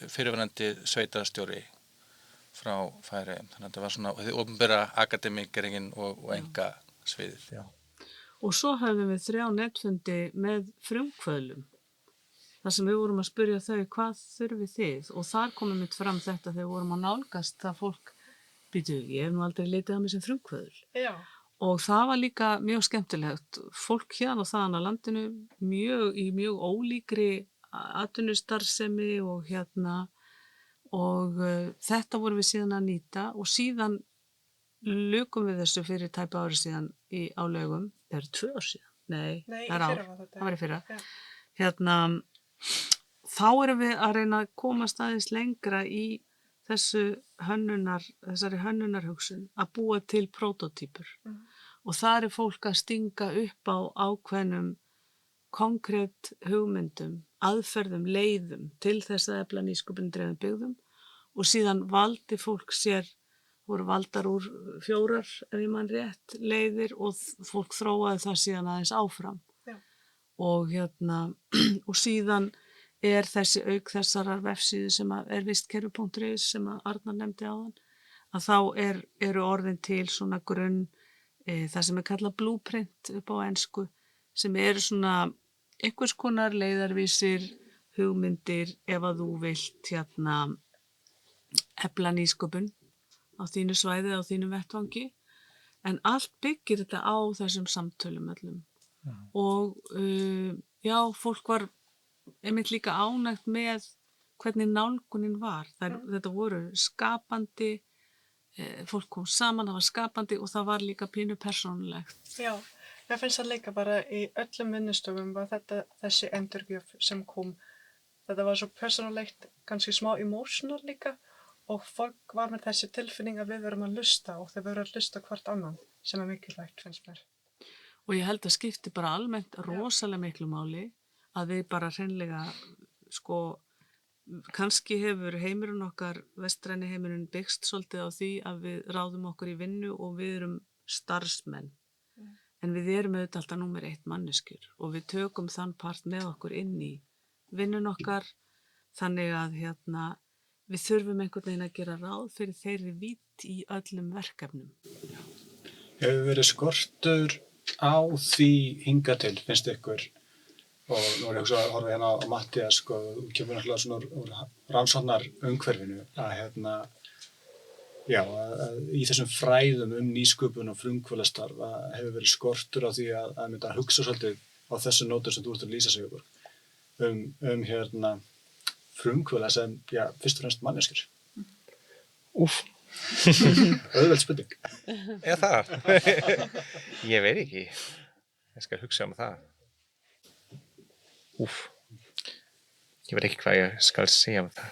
fyrirverandi sveitarstjóri frá Færeyjum. Þannig að þetta var svona opinbera akademíkerinn og enga sviðið. Já. Og svo höfðum við 3 netfundi með frumkvöðlum. Þar sem við vorum að spyrja þau, hvað þurfið þið? Og þar komum við fram þetta þegar við vorum að nálgast það fólk, ég hef nú aldrei litið á mig sem frumkvöðul. Já. Og það var líka mjög skemmtilegt. Fólk hérna og þaðan á landinu í mjög ólíkri atvinnustarfsemi og þetta vorum við síðan að nýta og síðan lukum við þessu fyrir tæpa ári síðan á Laugum. Það eru 2 ár síðan. Nei, það var í fyrra. Þá erum við að reyna að komast aðeins lengra í þessari hönnunarhugsun að búa til prótótýpur. Og þar fólk að stinga upp á ákveðnum konkrét hugmyndum, aðferðum, leiðum til þess að efla nýsköpundrefnum byggðum og síðan valdi fólk sér, voru valdar úr 4, ef ég man rétt, leiðir og fólk þróaði það síðan aðeins áfram. Já. Og og síðan þessi auk þessarar vefsíðu sem er vistkerfi.is sem að Arnar nefndi áðan, að þá eru orðin til svona grunn, það sem kallað blueprint upp á ensku, sem eru svona einhvers konar leiðarvísir, hugmyndir ef að þú vilt efla nýsköpun á þínu svæði, á þínu vettvangi, en allt byggir þetta á þessum samtölum öllum. Og fólk var einmitt líka ánægt með hvernig nálgunin var. Þetta voru skapandi, fólk kom saman, það var skapandi og það var líka pínu persónulegt. Já, ég finnst það líka bara í öllum vinnustofum var þessi endurgjöf sem kom. Þetta var svo persónulegt, kannski smá emotional líka og fólk var með þessi tilfinning að við verum að hlusta og þau veru að hlusta hvort annan sem er mikilvægt, finnst mér. Og ég held að skipti bara almennt rosalega miklu máli að við bara hreinlega, kannski hefur heimurinn okkar, vestræni heimurinn byggst svolítið á því að við ráðum okkur í vinnu og við erum starfsmenn. En við erum auðvitað alltaf númer 1 manneskjur og við tökum þann part með okkur inn í vinnun okkar, þannig að við þurfum einhvern veginn að gera ráð fyrir þeirri vídd í öllum verkefnum. Hefur verið skortur á því hingað til, finnst ykkur, og nú er ég að horfa hérna á Matthías, þú kemur náttúrulega svona úr rannsóknar umhverfinu, að í þessum fræðum nýsköpun og frumkvöðlastarf hefur verið skortur á því að mynda að hugsa svolítið á þessu nótur sem þú ert að lýsa sig ykkur, frumkvöðla sem, fyrst og fremst manneskjur. Úff. Auðveld spurning. Er það? Ég veit ekki. Ég skal hugsa það. Úff. Ég veit ekki hvað ég skal segja það.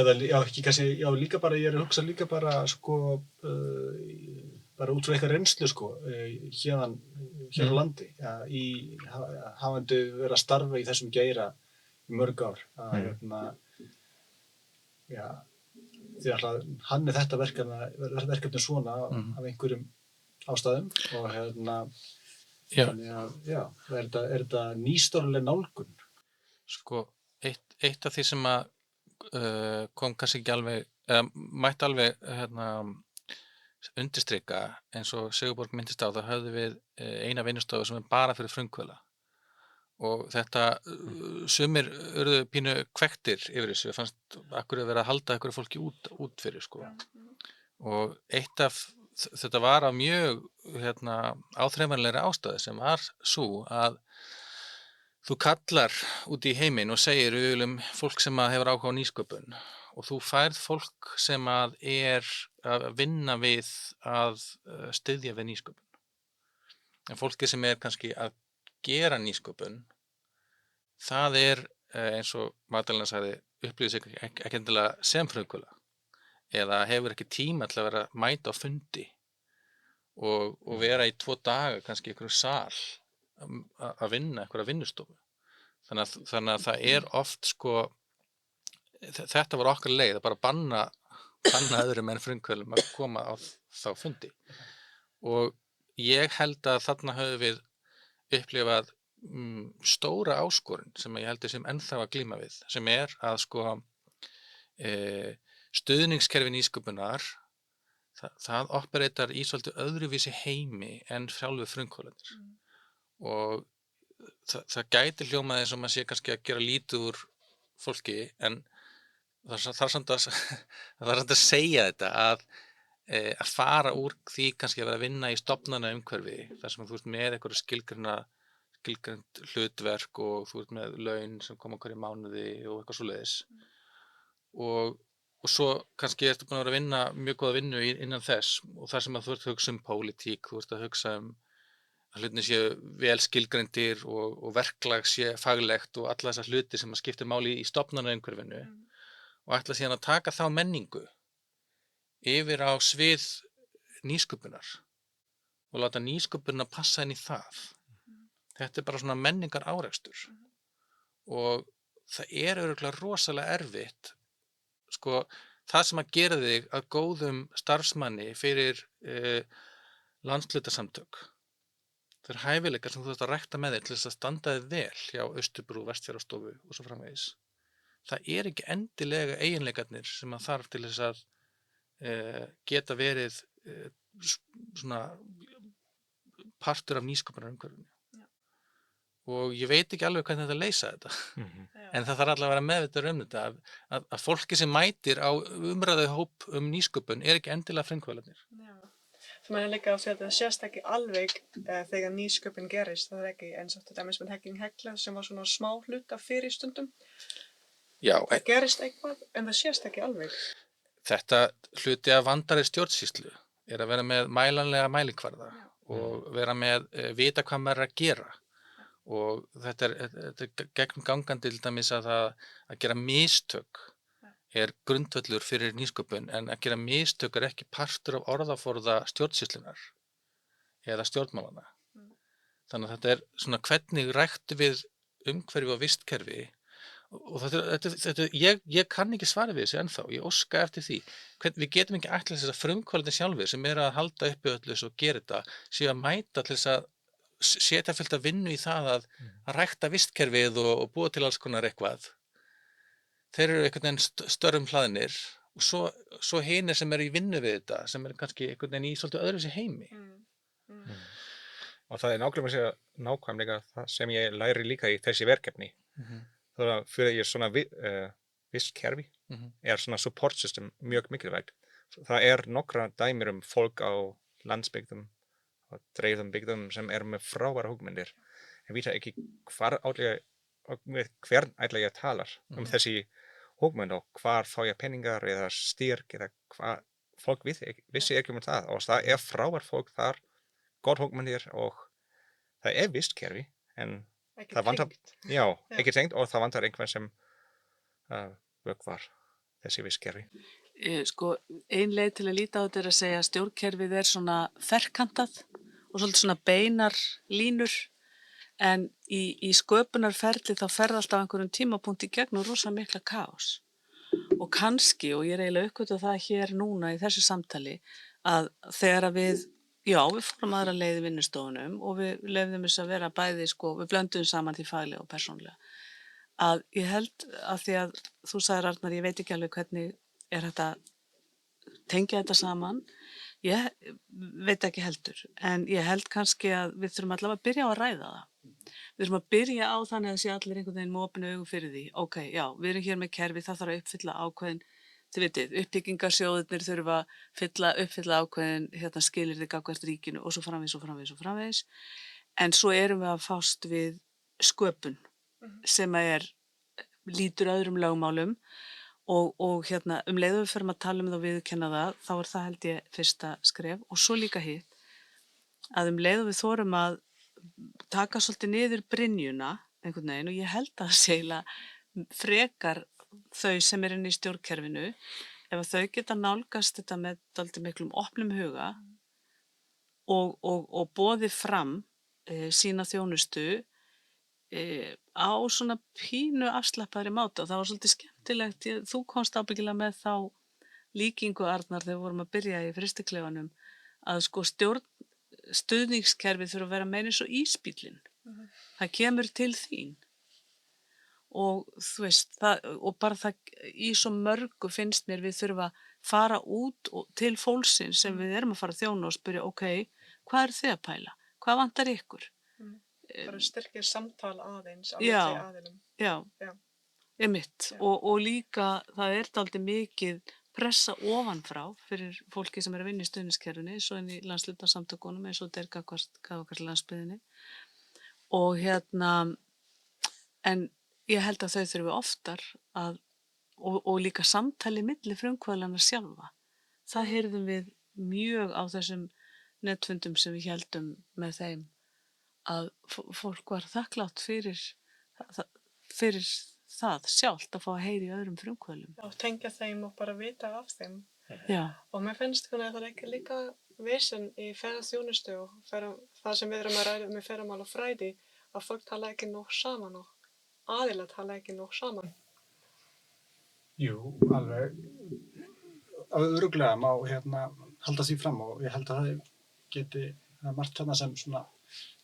Eða ekki kannski, líka bara, ég er að hugsa líka bara, bara út frá eitthvað reynslu, hér á landi, hafandi verið að starfa í þessum geira í mörg ár, því að hann er þetta verkefni svona af einhverjum ástæðum og þannig að, er þetta nýstárleg nálgun? Eitt af því sem að kom kannski ekki alveg, mætti alveg undirstrika, eins og Sigurborg minntist á, það höfðu við eina vinnustofu sem er bara fyrir frumkvöðla. Og þetta, sumir urðu pínu kvektir yfir þessu, fannst akkur að vera að halda einhverju fólki út fyrir, Og þetta var af mjög áþreifanlegri ástæðu sem var sú að þú kallar út í heiminn og segir við viljum fólk sem hefur áhuga á nýsköpun og þú færð fólk sem er að vinna við að styðja við nýsköpun. En fólki sem er kannski að gera nýsköpun, það eins og Magdalena sagði, upplýðir sig ekki endilega sem frumkvöðla eða hefur ekki tíma til að vera að mæta á fundi og vera í 2 daga kannski í einhverjum sal að vinna einhverja vinnustofu. Þannig að það oft þetta var okkar leið að bara banna öðrum en frumkvöðlum að koma á þá fundi. Og ég held að þarna höfum við upplifað stóra áskorun sem ég held sem ennþá að glíma við, sem að stuðningskerfi nýsköpunar, það operetar í svolítið öðruvísi heimi en sjálfur frumkvöðlarnir. Og það gæti hljómað eins og maður sé kannski að gera lítið úr fólki, en það er samt að segja þetta að fara úr því kannski að vera að vinna í stofnana umhverfi, þar sem þú ert með einhverju skilgreind hlutverk og þú ert með laun sem koma hverju mánuði og eitthvað svoleiðis. Og svo kannski ertu búin að vera að vinna mjög góða vinnu innan þess og þar sem að þú ert að hugsa pólitík, þú ert að hugsa að hlutinni séu vel skilgreindir og verklag sé faglegt og alla þessar hluti sem að skiptir máli í stofnanaumhverfinu og ætla síðan að taka þá menningu yfir á svið nýsköpunar og láta nýsköpunina passa inn í það. Þetta bara svona menningar árekstur og það örugglega rosalega erfitt. það sem að gera þig að góðum starfsmanni fyrir landshlutasamtök. Það hæfileikar sem þú þarft að rækta með þér til þess að standa þig vel hjá Austurbrú, Vestfjarðastofu og svo framvegis. Það ekki endilega eiginleikarnir sem að þarf til þess að geta verið svona partur af nýsköpunarumhverfinu. Og ég veit ekki alveg hvernig þetta leysa þetta. En það þarf allavega að vera meðvitaður þetta að fólki sem mætir á umræðuhóp nýsköpun ekki endilega frumkvöðlarnir. Þú meina líka að þetta sést ekki alveg þegar nýsköpun gerist. Það ekki eins og til dæmis með Hekking Hekla sem var svona smá hluta fyrir stundum. Já. Það gerist eitthvað en það sést ekki alveg. Þetta hluti af vandaðri stjórnsýslu að vera með mælanlega mælikvarða og vera með vita hvað maður að gera. Og þetta gegnum gangandi til dæmis að gera mistök grundvöllur fyrir nýsköpun en að gera mistök ekki partur af orðaforða stjórnsýslunar eða stjórnmálana. Þannig að þetta svona hvernig ræktu við umhverfi og vistkerfi og ég kann ekki svara við þessu ennþá, ég óska eftir því. Við getum ekki ætlað þess að frumkvöldin sjálfir sem að halda uppi öllu og gera þetta séu að mæta til þess að setja fullt að vinnu í það að rækta vistkerfið og búa til alls konar eitthvað. Þeir eru einhvern veginn störfum hlaðnir og svo hinir sem eru í vinnu við þetta, sem eru kannski einhvern veginn í svolítið öðruvísi heimi. Og það nákvæmlega það sem ég læri líka í þessi verkefni. Það fyrir ég svona vistkerfi svona support system mjög mikilvægt. Það nokkra dæmir fólk á landsbyggðum og dreifðum byggðum sem með frábærar hugmyndir. En vita ekki hvern ætla ég að tala þessi hugmynd og hvar fá ég peningar eða styrk eða hvað fólk vissi ekki það. Og það frábært fólk þar, gott hugmyndir og það vistkerfi en það vantar, ekki tengt og það vantar einhvern sem vökvar þessi vistkerfi. Sko, ein leið til að líta á þetta að segja að stjórnkerfið svona ferkantað og svolítið svona beinar línur en í sköpunarferli þá fer alltaf einhverjum tímapunkti í gegn og rosa mikla kaos. Og kannski, og ég eiginlega uppgötu það hér núna í þessu samtali, að þegar að við fórum aðra leið í vinnustofunum og við leyfðum þess að vera bæði, við blöndum saman því faglega og persónlega. Að ég held að því að þú sagðir Arnar, ég veit ekki alveg hvernig þetta tengja þetta saman. Ég veit ekki heldur, en ég held kannski að við þurfum allavega að byrja á að ræða það. Við þurfum að byrja á þannig að sé allir einhvern veginn með opinu augun fyrir því. Ok, já, við erum hér með kerfi, það þarf að uppfylla ákveðin, þið vitið, uppbyggingarsjóðirnir þurfa að uppfylla ákveðin skilyrði gagnvart ríkinu og svo framvegis. En svo erum við að fást við sköpun sem lítur öðrum lögmálum og leiðum við fyrir að tala það og viðurkenna það, þá það held ég fyrsta skref og svo líka hitt að leiðum við þorum að taka svolítið niður brynjuna einhvern veginn og ég held að segla frekar þau sem inn í stjórnkerfinu ef þau geta nálgast þetta með dálítið miklum opnum huga og boðið fram sína þjónustu á svona pínu afslappaðri máta og það var svolítið skemmtilegt, þú komst ábyggilega með þá líkingu Arnar þegar við vorum að byrja í fristiklefanum að stuðningskerfið þurfa að vera meira eins og ísbíllinn. Það kemur til þín og þú veist, og bara það í svo mörgu finnst mér við þurfa að fara út til fólksins sem við erum að fara að þjóna og spyrja, ok, hvað eru þið að pæla? Hvað vantar ykkur? Bara styrkja samtal aðeins á milli aðilum. Já. Einmitt. Og líka það dálítið mikið pressa ofanfrá fyrir fólki sem að vinna í stuðningskerfinu, svo inn í landshlutasamtökunum eins og þetta gagnvart landsbyggðinni. Og en ég held að þau þurfi oftar og líka samtali milli frumkvöðlana sjálfa. Það heyrðum við mjög á þessum netfundum sem við héldum með þeim að fólk var þakklátt fyrir það sjálft að fá að heyra í öðrum frumkvöðlum. Já, tengja þeim og bara vita af þeim. Já. Og mér finnst að það ekki líka vesen í ferðaþjónustu og það sem við erum að ræða með ferðamál og fræði að fólk tala ekki nóg saman og aðilar tala ekki nóg saman. Jú, alveg. örugglega má halda því fram og ég held að það geti margt þarna sem svona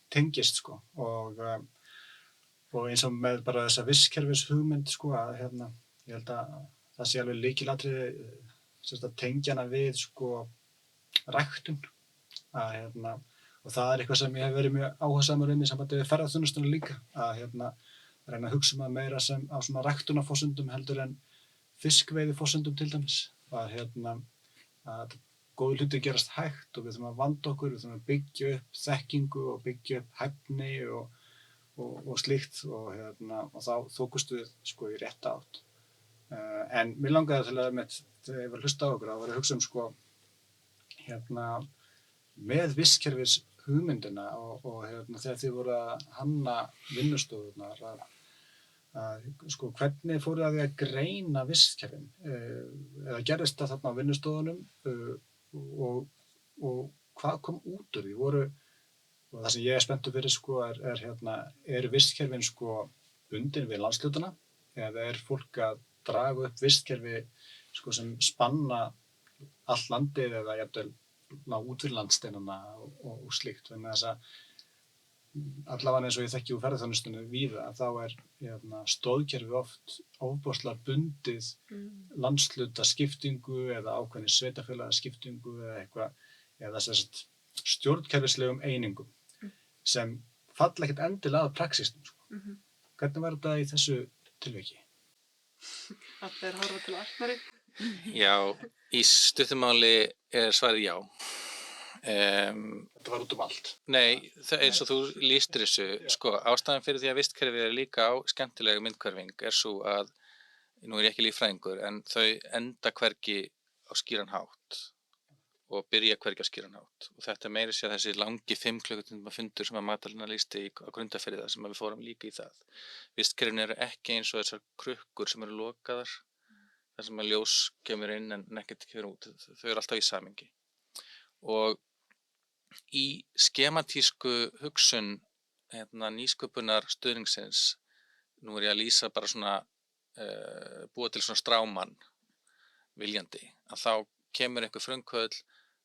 tengist sko og eins og með bara þessa vistkerfis hugmynd sko að ég held að það sé alveg lykilatriði að tengja hana við sko ræktun að og það er eitthvað sem ég hef verið mjög áhugasamur í sambandi við ferðaþjónustuna líka að reyna að hugsa það meira sem á svona ræktunarforsendum heldur en fiskveiðiforsendum til dæmis að góðu hlutir gerast hægt og við þurfum að vanda okkur, við þurfum að byggja upp þekkingu og byggja upp hæfni og slíkt og þá þokust við sko í rétta átt. En mér langaði til að þegar ég var að hlusta á okkur að vera að hugsa sko með vistkerfis hugmyndina og þegar þið voru að hanna vinnustofurnar að sko hvernig fóruð að því að greina vistkerfin eða gerðist það þarna á vinnustofunum og hvað kom út úr því og það sem ég er spenntur fyrir sko er vistkerfin sko bundin við landshlutana eða er fólk að draga upp vistkerfi sko sem spanna allt landið eða jafnvel ná út fyrir landsteinana og slíkt vegna þess að allavega eins og ég þekki úr ferðaþjónustunni víða þá er stoðkerfi oft ofboðslega bundið landshlutaskiptingu eða ákveðinni sveitarfélagaskiptingu eða eitthvað eða stjórnkerfislegum einingum sem falla ekkert endilega að praxisnum sko. Hvernig var þetta í þessu tilviki? Allir horfa til Arnari. Já, í stuttumáli er svarið já. Þetta var út allt. Nei, eins og þú lýstir þessu, sko, ástæðan fyrir því að vistkerfi er líka á skemmtilegu myndhverfing er svo að, nú er ég ekki líffræðingur, en þau enda hvergi á skýran hátt og byrja hvergi á skýran hátt. Og þetta meiri sér þessi langi 5 klukkutundum fundur sem að Magdalena lýsti á Grundarfirði sem að við fórum líka í það. Vistkerfin eru ekki eins og þessar krukkur sem eru lokaðar, þar sem að ljós kemur inn en ekkert kemur út. Þau eru alltaf í samhengi. Og í skematísku hugsun nýsköpunar stuðningsins, nú er ég að lýsa bara svona, búa til svona strámann viljandi, að þá kemur einhver frumkvöðl,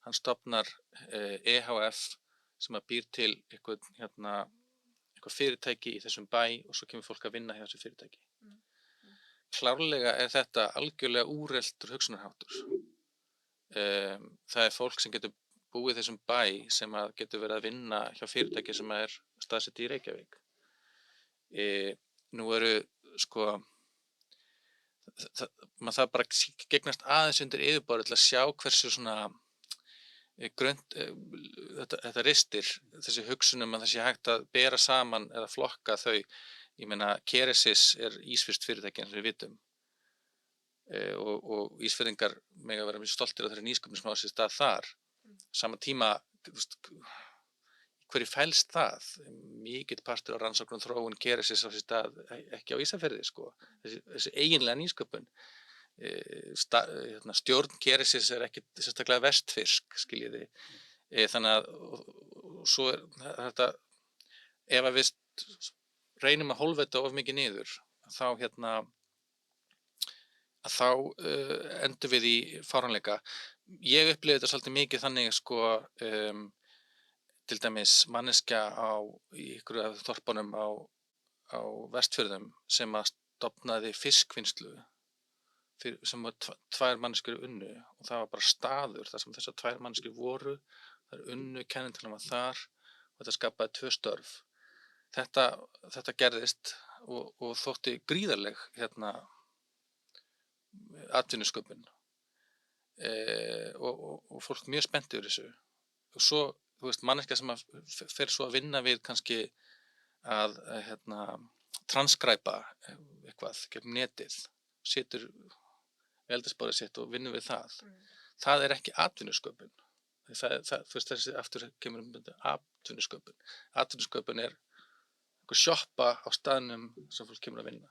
hann stofnar EHF sem að býr til eitthvað fyrirtæki í þessum bæ og svo kemur fólk að vinna hjá þessu fyrirtæki. Klárlega er þetta algjörlega úreltur hugsunarháttur. Það er fólk sem getur búið í þessum bæ sem að getur verið að vinna hjá fyrirtæki sem er staðsett í Reykjavík. Nú eru sko maður það bara gegnast aðeins undir yfirborðið til að sjá hversu svona grönt þetta ristir, þessi hugsunum að það sé hægt að bera saman eða flokka þau. Ég meina, Keresis er ísfyrst fyrirtæki eins og við vitum og ísfyrðingar mega vera mjög stoltir á þeirri nýsköpun sem á sér stað þar. Sama tíma, hverju fælst það? Mikill partur á rannsókn og þróun Keresis á sér stað ekki á Ísafirði, sko. Þessi eiginlega nýsköpun. Stjórn Keresis er ekki sérstaklega vestfirsk, skiljiði. Þannig að svo er þetta, ef að við reynum að hólfeta of mikið niður, þá endum við í fáránleika. Ég upplifði þetta svolítið mikið þannig, sko, til dæmis manneskja í ykkur af þorpunum á Vestfjörðum sem að stofnaði fiskvinnslu sem tvær manneskjur unnu og það var bara staður þar sem þessar tvær manneskjur voru, þar unnu, kennitalan var þar og þetta skapaði 2 störf. Þetta gerðist og þótti gríðarleg atvinnusköpun og fólk mjög spennt yfir þessu. Og svo, þú veist, manneskja sem fer svo að vinna við kannski að transkræpa eitthvað gegn netið, situr við eldisborðið sitt og vinnur við það. Það er ekki atvinnusköpun. Þú veist, þessi aftur kemur atvinnusköpun. Atvinnusköpun er einhver sjoppa á staðnum sem fólk kemur að vinna.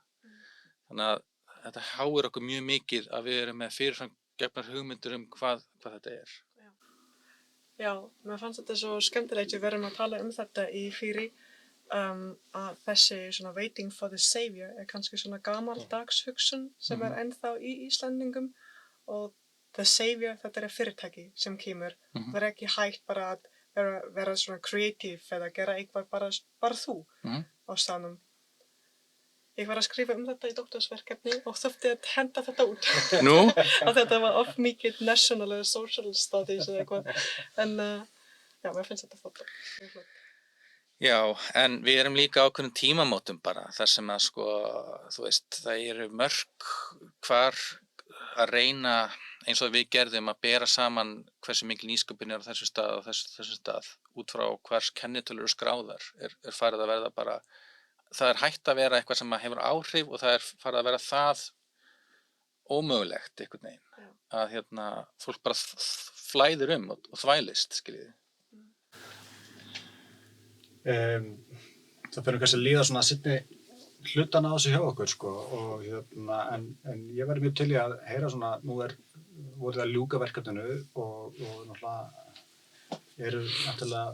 Þannig að þetta háir okkur mjög mikið að við erum með fyrirfram gefnar hugmyndir hvað þetta er. Já, mér fannst þetta svo skemmtilegt, við erum að tala þetta í Fíri, að þessi svona waiting for the savior er kannski svona gamaldags hugsun sem er ennþá í Íslendingum og The Savior, þetta fyrirtæki sem kemur. Það ekki hægt bara að vera svona creative eða gera eitthvað bara þú á staðnum. Ég var að skrifa þetta í doktorsverkefni og þurfti að henda þetta út. Nú? Og þetta var of mikið national eða social studies eða eitthvað. En já, mér finnst þetta flott. Já, en við erum líka ákveðnum tímamótum bara, þar sem að sko, þú veist, það eru mörk hvar að reyna, eins og við gerðum, að bera saman hversu mikil nýsköpun á þessu stað og þessu stað, út frá hvers kennitölur og skráðar, er farið að verða bara, það hætt að vera eitthvað sem hefur áhrif og það farið að vera það ómögulegt einhvern veginn, að fólk bara flæðir og þvælist, skiljiði. Það fyrir kannski að líða svona seinni hlutana á þessu hjá okkur sko, og en ég væri mjög til í að heyra svona, nú voru það ljúka verkefninu og náttúrulega eru náttúrulega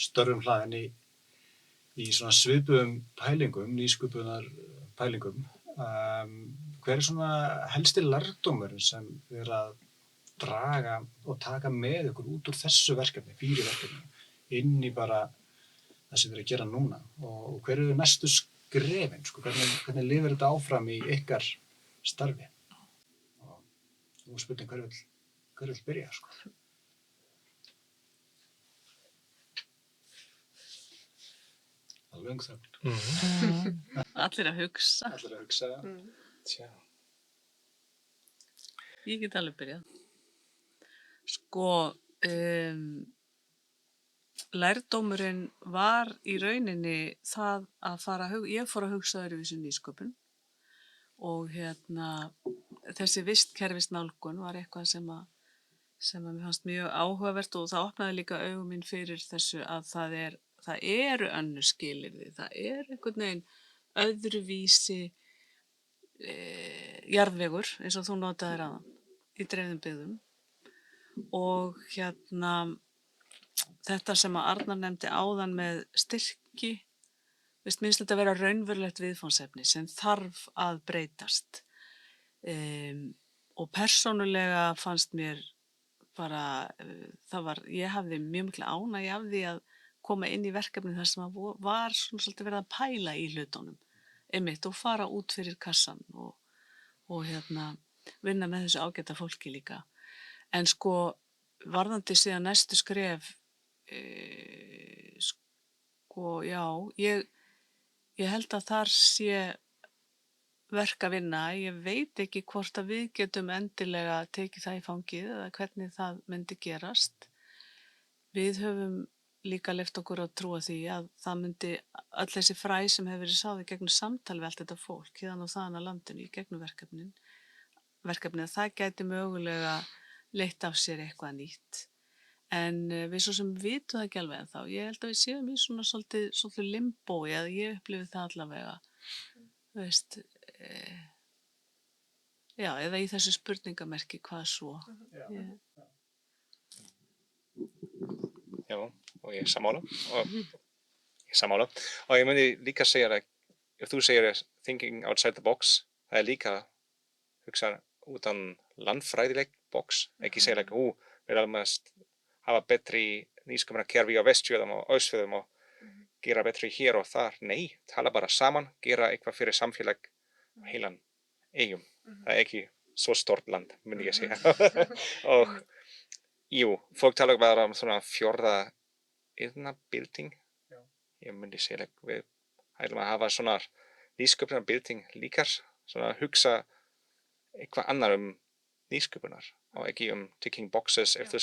störfum hlaðin í svona svipuðum pælingum, nýsköpunar pælingum. Hver svona helsti lærdómurinn sem þið að draga og taka með ykkur út úr þessu verkefni, fyrir verkefni, inn í bara það sem þið að gera núna og hver eru næstu skrefin, sko, hvernig lifir þetta áfram í ykkar starfi? Og nú spurning hver vill byrja, sko? Það er löng þögn. Allir að hugsa. Allir að hugsa. Tja. Ég get alveg byrjað. Sko, lærdómurinn var í rauninni það að ég fór að hugsa öðruvísi nýsköpun og þessi vistkerfisnálgun var eitthvað sem mér fannst mjög áhugavert og það opnaði líka augu mín fyrir þessu að það eru önnur skilyrði, það einhvern veginn öðruvísi jarðvegur eins og þú notaðir áðan í dreifðum byggðum og þetta sem að Arnar nefndi áðan með styrki, minnst þetta vera raunverulegt viðfangsefni sem þarf að breytast og persónulega fannst mér bara, ég hafði mjög mikla ánægju af því að koma inn í verkefni þar sem var svona svolítið verið að pæla í hlutunum einmitt og fara út fyrir kassan og vinna með þessu ágæta fólki líka. En sko, varðandi síðan næstu skref, sko, já, ég held að þar sé verk að vinna. Ég veit ekki hvort að við getum endilega tekið það í fangið eða hvernig það myndi gerast. Við höfum líka leyft okkur að trúa því að það myndi öll þessi fræ sem hefur verið sáð í gegnum samtal við allt þetta fólk hérna og þaðan að landinu í gegnum verkefnið að það gæti mögulega leitt af sér eitthvað nýtt. En við svo sem vitum það ekki alveg en þá. Ég held að við séum í svona svolítið limbói að ég upplifi það allavega. Veist, já, eða í þessu spurningamerki hvað svo. Já, og ég sammála. Og ég myndi líka segja að ef þú segir thinking outside the box, það líka hugsa utan landfræðileg box, ekki segja við erum að hafa betri nýsköpunarkerfi á Vestfjörðum og Austfjörðum og gera betri hér og þar. Nei, tala bara saman, gera eitthvað fyrir samfélag heilan eigum. Það ekki svo stort land, myndi ég segja. Og jú, fólk tala bara svona fjórða iðnabilding. Ég myndi segja við ætlum að hafa svona nýsköpunarbilding líka, svona hugsa eitthvað annar nýsköpunar og ekki ticking boxes ef þú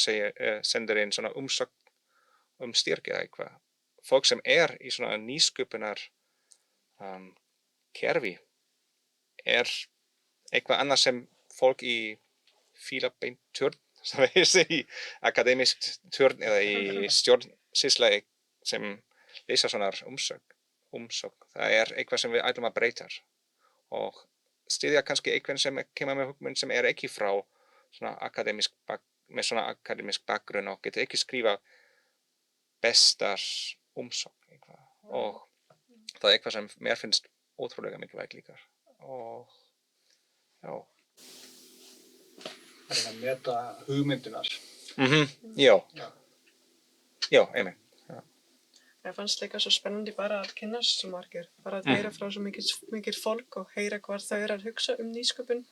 sendir inn svona umsögn styrk eða eitthvað. Fólk sem í svona nýsköpunar kerfi eitthvað annað sem fólk í fílabeintörn, sem við segja í akademisk törn eða í stjórnsýsla sem lesa svona umsögn. Það eitthvað sem við ætlum að breyta og styðja kannski eitthvað sem kemur með hugmynd sem ekki frá svona með svona akademisk bakgrunn og getur ekki skrifa bestar umsögn eitthvað. Og það eitthvað sem mér finnst ótrúlega mikilvægt líka. Og já. að meta hugmyndunar. Já. Já, einmitt. Mér fannst líka svo spennandi bara að kynnast svo margir, bara að heyra frá svo mikið fólk og heyra hvað þau að hugsa nýsköpun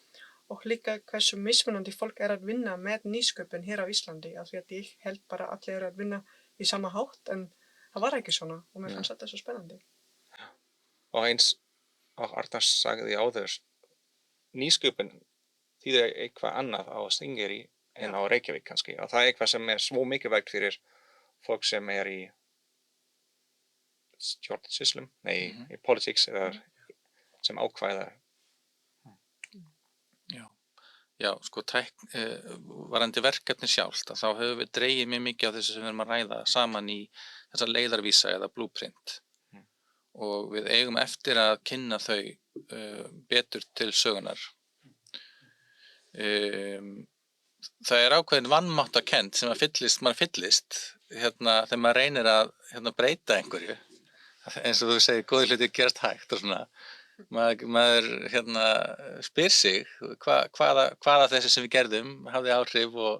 og líka hversu mismunandi fólk að vinna með nýsköpun hér á Íslandi, af því að ég held bara allir að vinna í sama hátt en það var ekki svona og mér fannst þetta svo spennandi. Og eins og Arnar sagði áður, nýsköpun þýðir eitthvað annað á Þingeyri en á Reykjavík kannski. Og það eitthvað sem svo mikilvægt fyrir fólk sem í stjórnsýslum, í politics eða sem ákvæða. Já, sko, varandi verkefni sjálft, þá höfum við dregið mjög mikið á þessu sem við erum að ræða saman í þessa leiðarvísa eða blueprint. Og við eigum eftir að kynna þau betur til sögunar. Það ákveðin vannmáttakennd sem maður fyllist þegar maður reynir að breyta einhverju. Eins og þú segir, góðir hlutir gerast hægt og svona. Maður spyr sig hvaða þessi sem við gerðum hafði áhrif og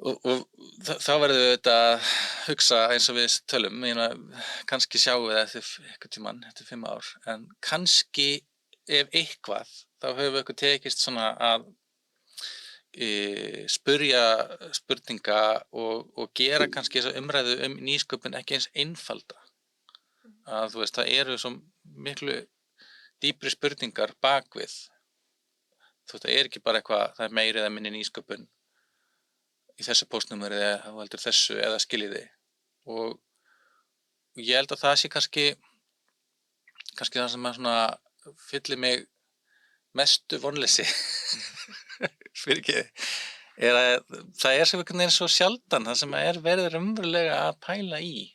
þá verðum við þetta að hugsa eins og við tölum, kannski sjáum við eftir einhvern tímann, eftir 5 ár, en kannski ef eitthvað, þá höfum við eitthvað tekist svona að spurja spurninga og gera kannski þessa umræðu nýsköpun ekki eins einfalda. Að þú veist, það eru svo miklu dýpri spurningar bakvið. Þú veist, það ekki bara eitthvað, það meiri eða minni nýsköpun í þessu póstnúmeri eða þú heldur þessu eða skiljiði. Og ég held að það sé kannski það sem að svona fyllir mig mestu vonleysi fyrir ekki að það sem einhvern veginn svo sjaldan það sem verið raunverulega að pæla í.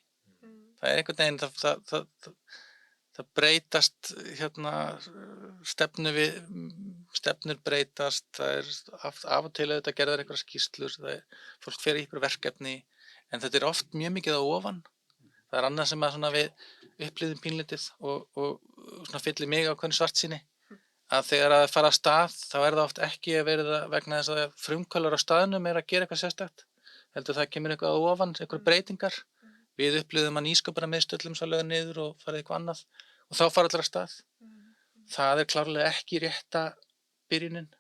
Það einhvern veginn, það breytast stefnur breytast, það af og til auðvitað gerðar einhverjar skýrslur, fólk fer í einhver verkefni, en þetta oft mjög mikið á ofan. Það annað sem að svona við upplifðum pínlítið og svona fyllir mig á hvernig svartsýni, að þegar að fara af stað, þá það oft ekki að verið vegna þess að frumkvöðlar á staðnum að gera eitthvað sérstakt, heldur það kemur eitthvað á ofan, einhverjar breytingar. Við upplifðum að nýsköpunarmiðstöllum svo lögðu niður og farið eitthvað annað og þá fara allir af stað. Það klárlega ekki rétta byrjunin.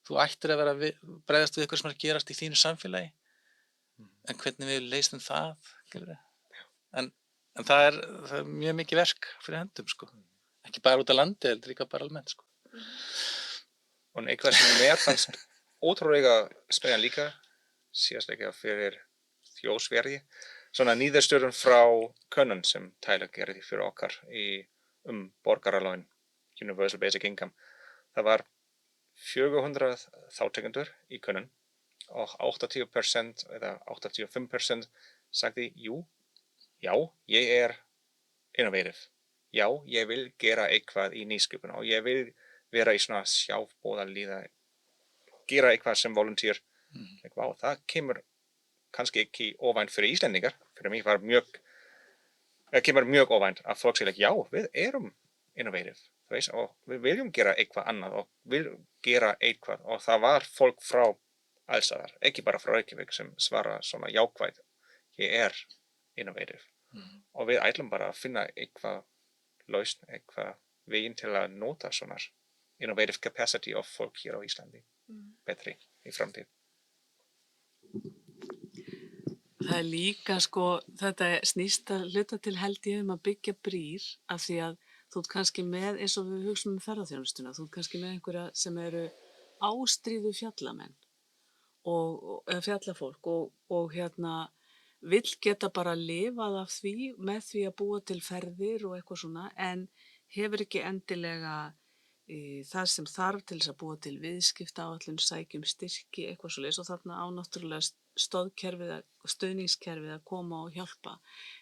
Þú ættir að vera bregðast við eitthvað sem að gerast í þínu samfélagi. En hvernig við leysum það? En það er mjög mikið verk fyrir höndum, sko. Ekki bara út á landi, heldur líka bara almennt, sko. Og eitthvað sem mér fannst ótrúlega spennandi líka, sérstaklega fyrir Þjóðsverige. Svona niðurstöður frá könnun sem Tyler gerði fyrir okkar borgaralaun, Universal Basic Income. Það var 400 þátttakendur í könnun og 80% eða 85% sagði já, ég innovative. Já, ég vil gera eitthvað í nýsköpun og ég vil vera í svona sjálfboðaliða, gera eitthvað sem volunteer. Það kemur kannski ekki óvænt fyrir Íslendingar, fyrir mig var kemur mjög óvænt að fólk segja já, við erum innovative, og við viljum gera eitthvað annað og viljum gera eitthvað og það var fólk frá alls staðar, ekki bara frá Reykjavík sem svara svona jákvæð, ég innovative og við ætlum bara að finna eitthvað lausn, eitthvað veginn til að nota svona innovative capacity of fólk hér á Íslandi betri í framtíð. Það líka, sko, þetta snýst að hluta til held ég að byggja brýr af því að þú ert kannski með, eins og við hugsum ferðaþjónustuna, þú ert kannski með einhverja sem eru ástríðu fjallamenn eða fjallafólk og vill geta bara lifað af því með því að búa til ferðir og eitthvað svona en hefur ekki endilega það sem þarf til þess að búa til viðskiptaáætlun, sækjum styrki, eitthvað svoleiðis og þarna á náttúrulega stuðningskerfið að koma og hjálpa.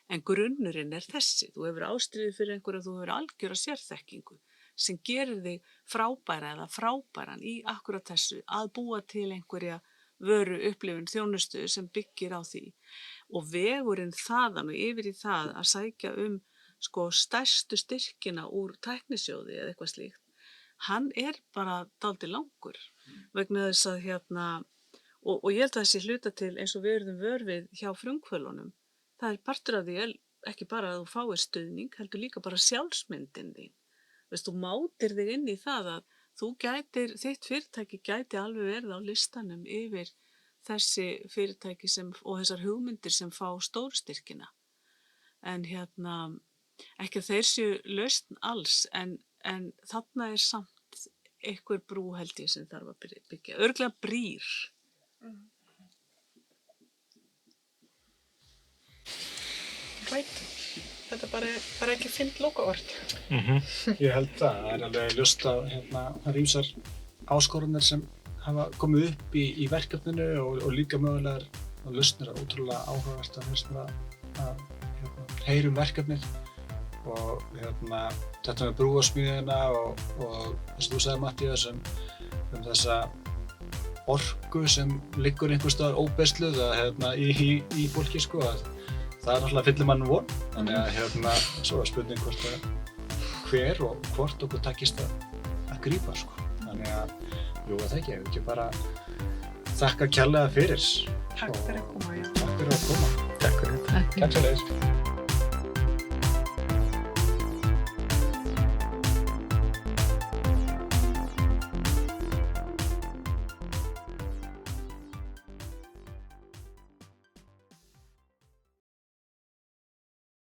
En grunnurinn þessi, þú hefur ástríðu fyrir einhverju og þú hefur algjöra sérþekkingu sem gerir þig frábæra eða frábæran í akkurat þessu að búa til einhverja vöru upplifun þjónustu sem byggir á því. Og vegurinn þaðan og yfir í það að sækja sko stærstu styrkina úr tæknisjóði eða eitthvað slíkt, hann bara dálítið langur vegna þess að og ég held að þessi hluta til eins og við erum vör við hjá frumkvöðlunum, það partur af því ekki bara að þú fáir stuðning, heldur líka bara sjálfsmyndin þín. Þú mátir þig inn í það að þitt fyrirtæki gæti alveg verið á listanum yfir þessi fyrirtæki og þessar hugmyndir sem fá stórstyrkina. En ekki að þeir séu lausn alls, en þarna samt einhver brú held ég sem þarf að byggja. Örugglega brýr. Right. Þetta bara ekki fínt lokaord. Ég held það er alveg ljóst að það eru ýmsar áskoranir sem hafa komið upp í verkefninu og líka mögulegar lausnir að ótrúlega áhugavert að finnst mér að heyra verkefnið og þetta með brúarsmíðina og þess að þú sagði Matthías þessa orku sem liggur einhvers staðar óbeisluð í fólki sko að það náttúrulega fyllir mann von, þannig að svo spurning hver og hvort okkur takist að grípa sko. Þannig að, jú það ekki bara þakka kærlega fyrir. Takk fyrir að koma, já. Takk fyrir að koma. Takk fyrir. Takk fyrir.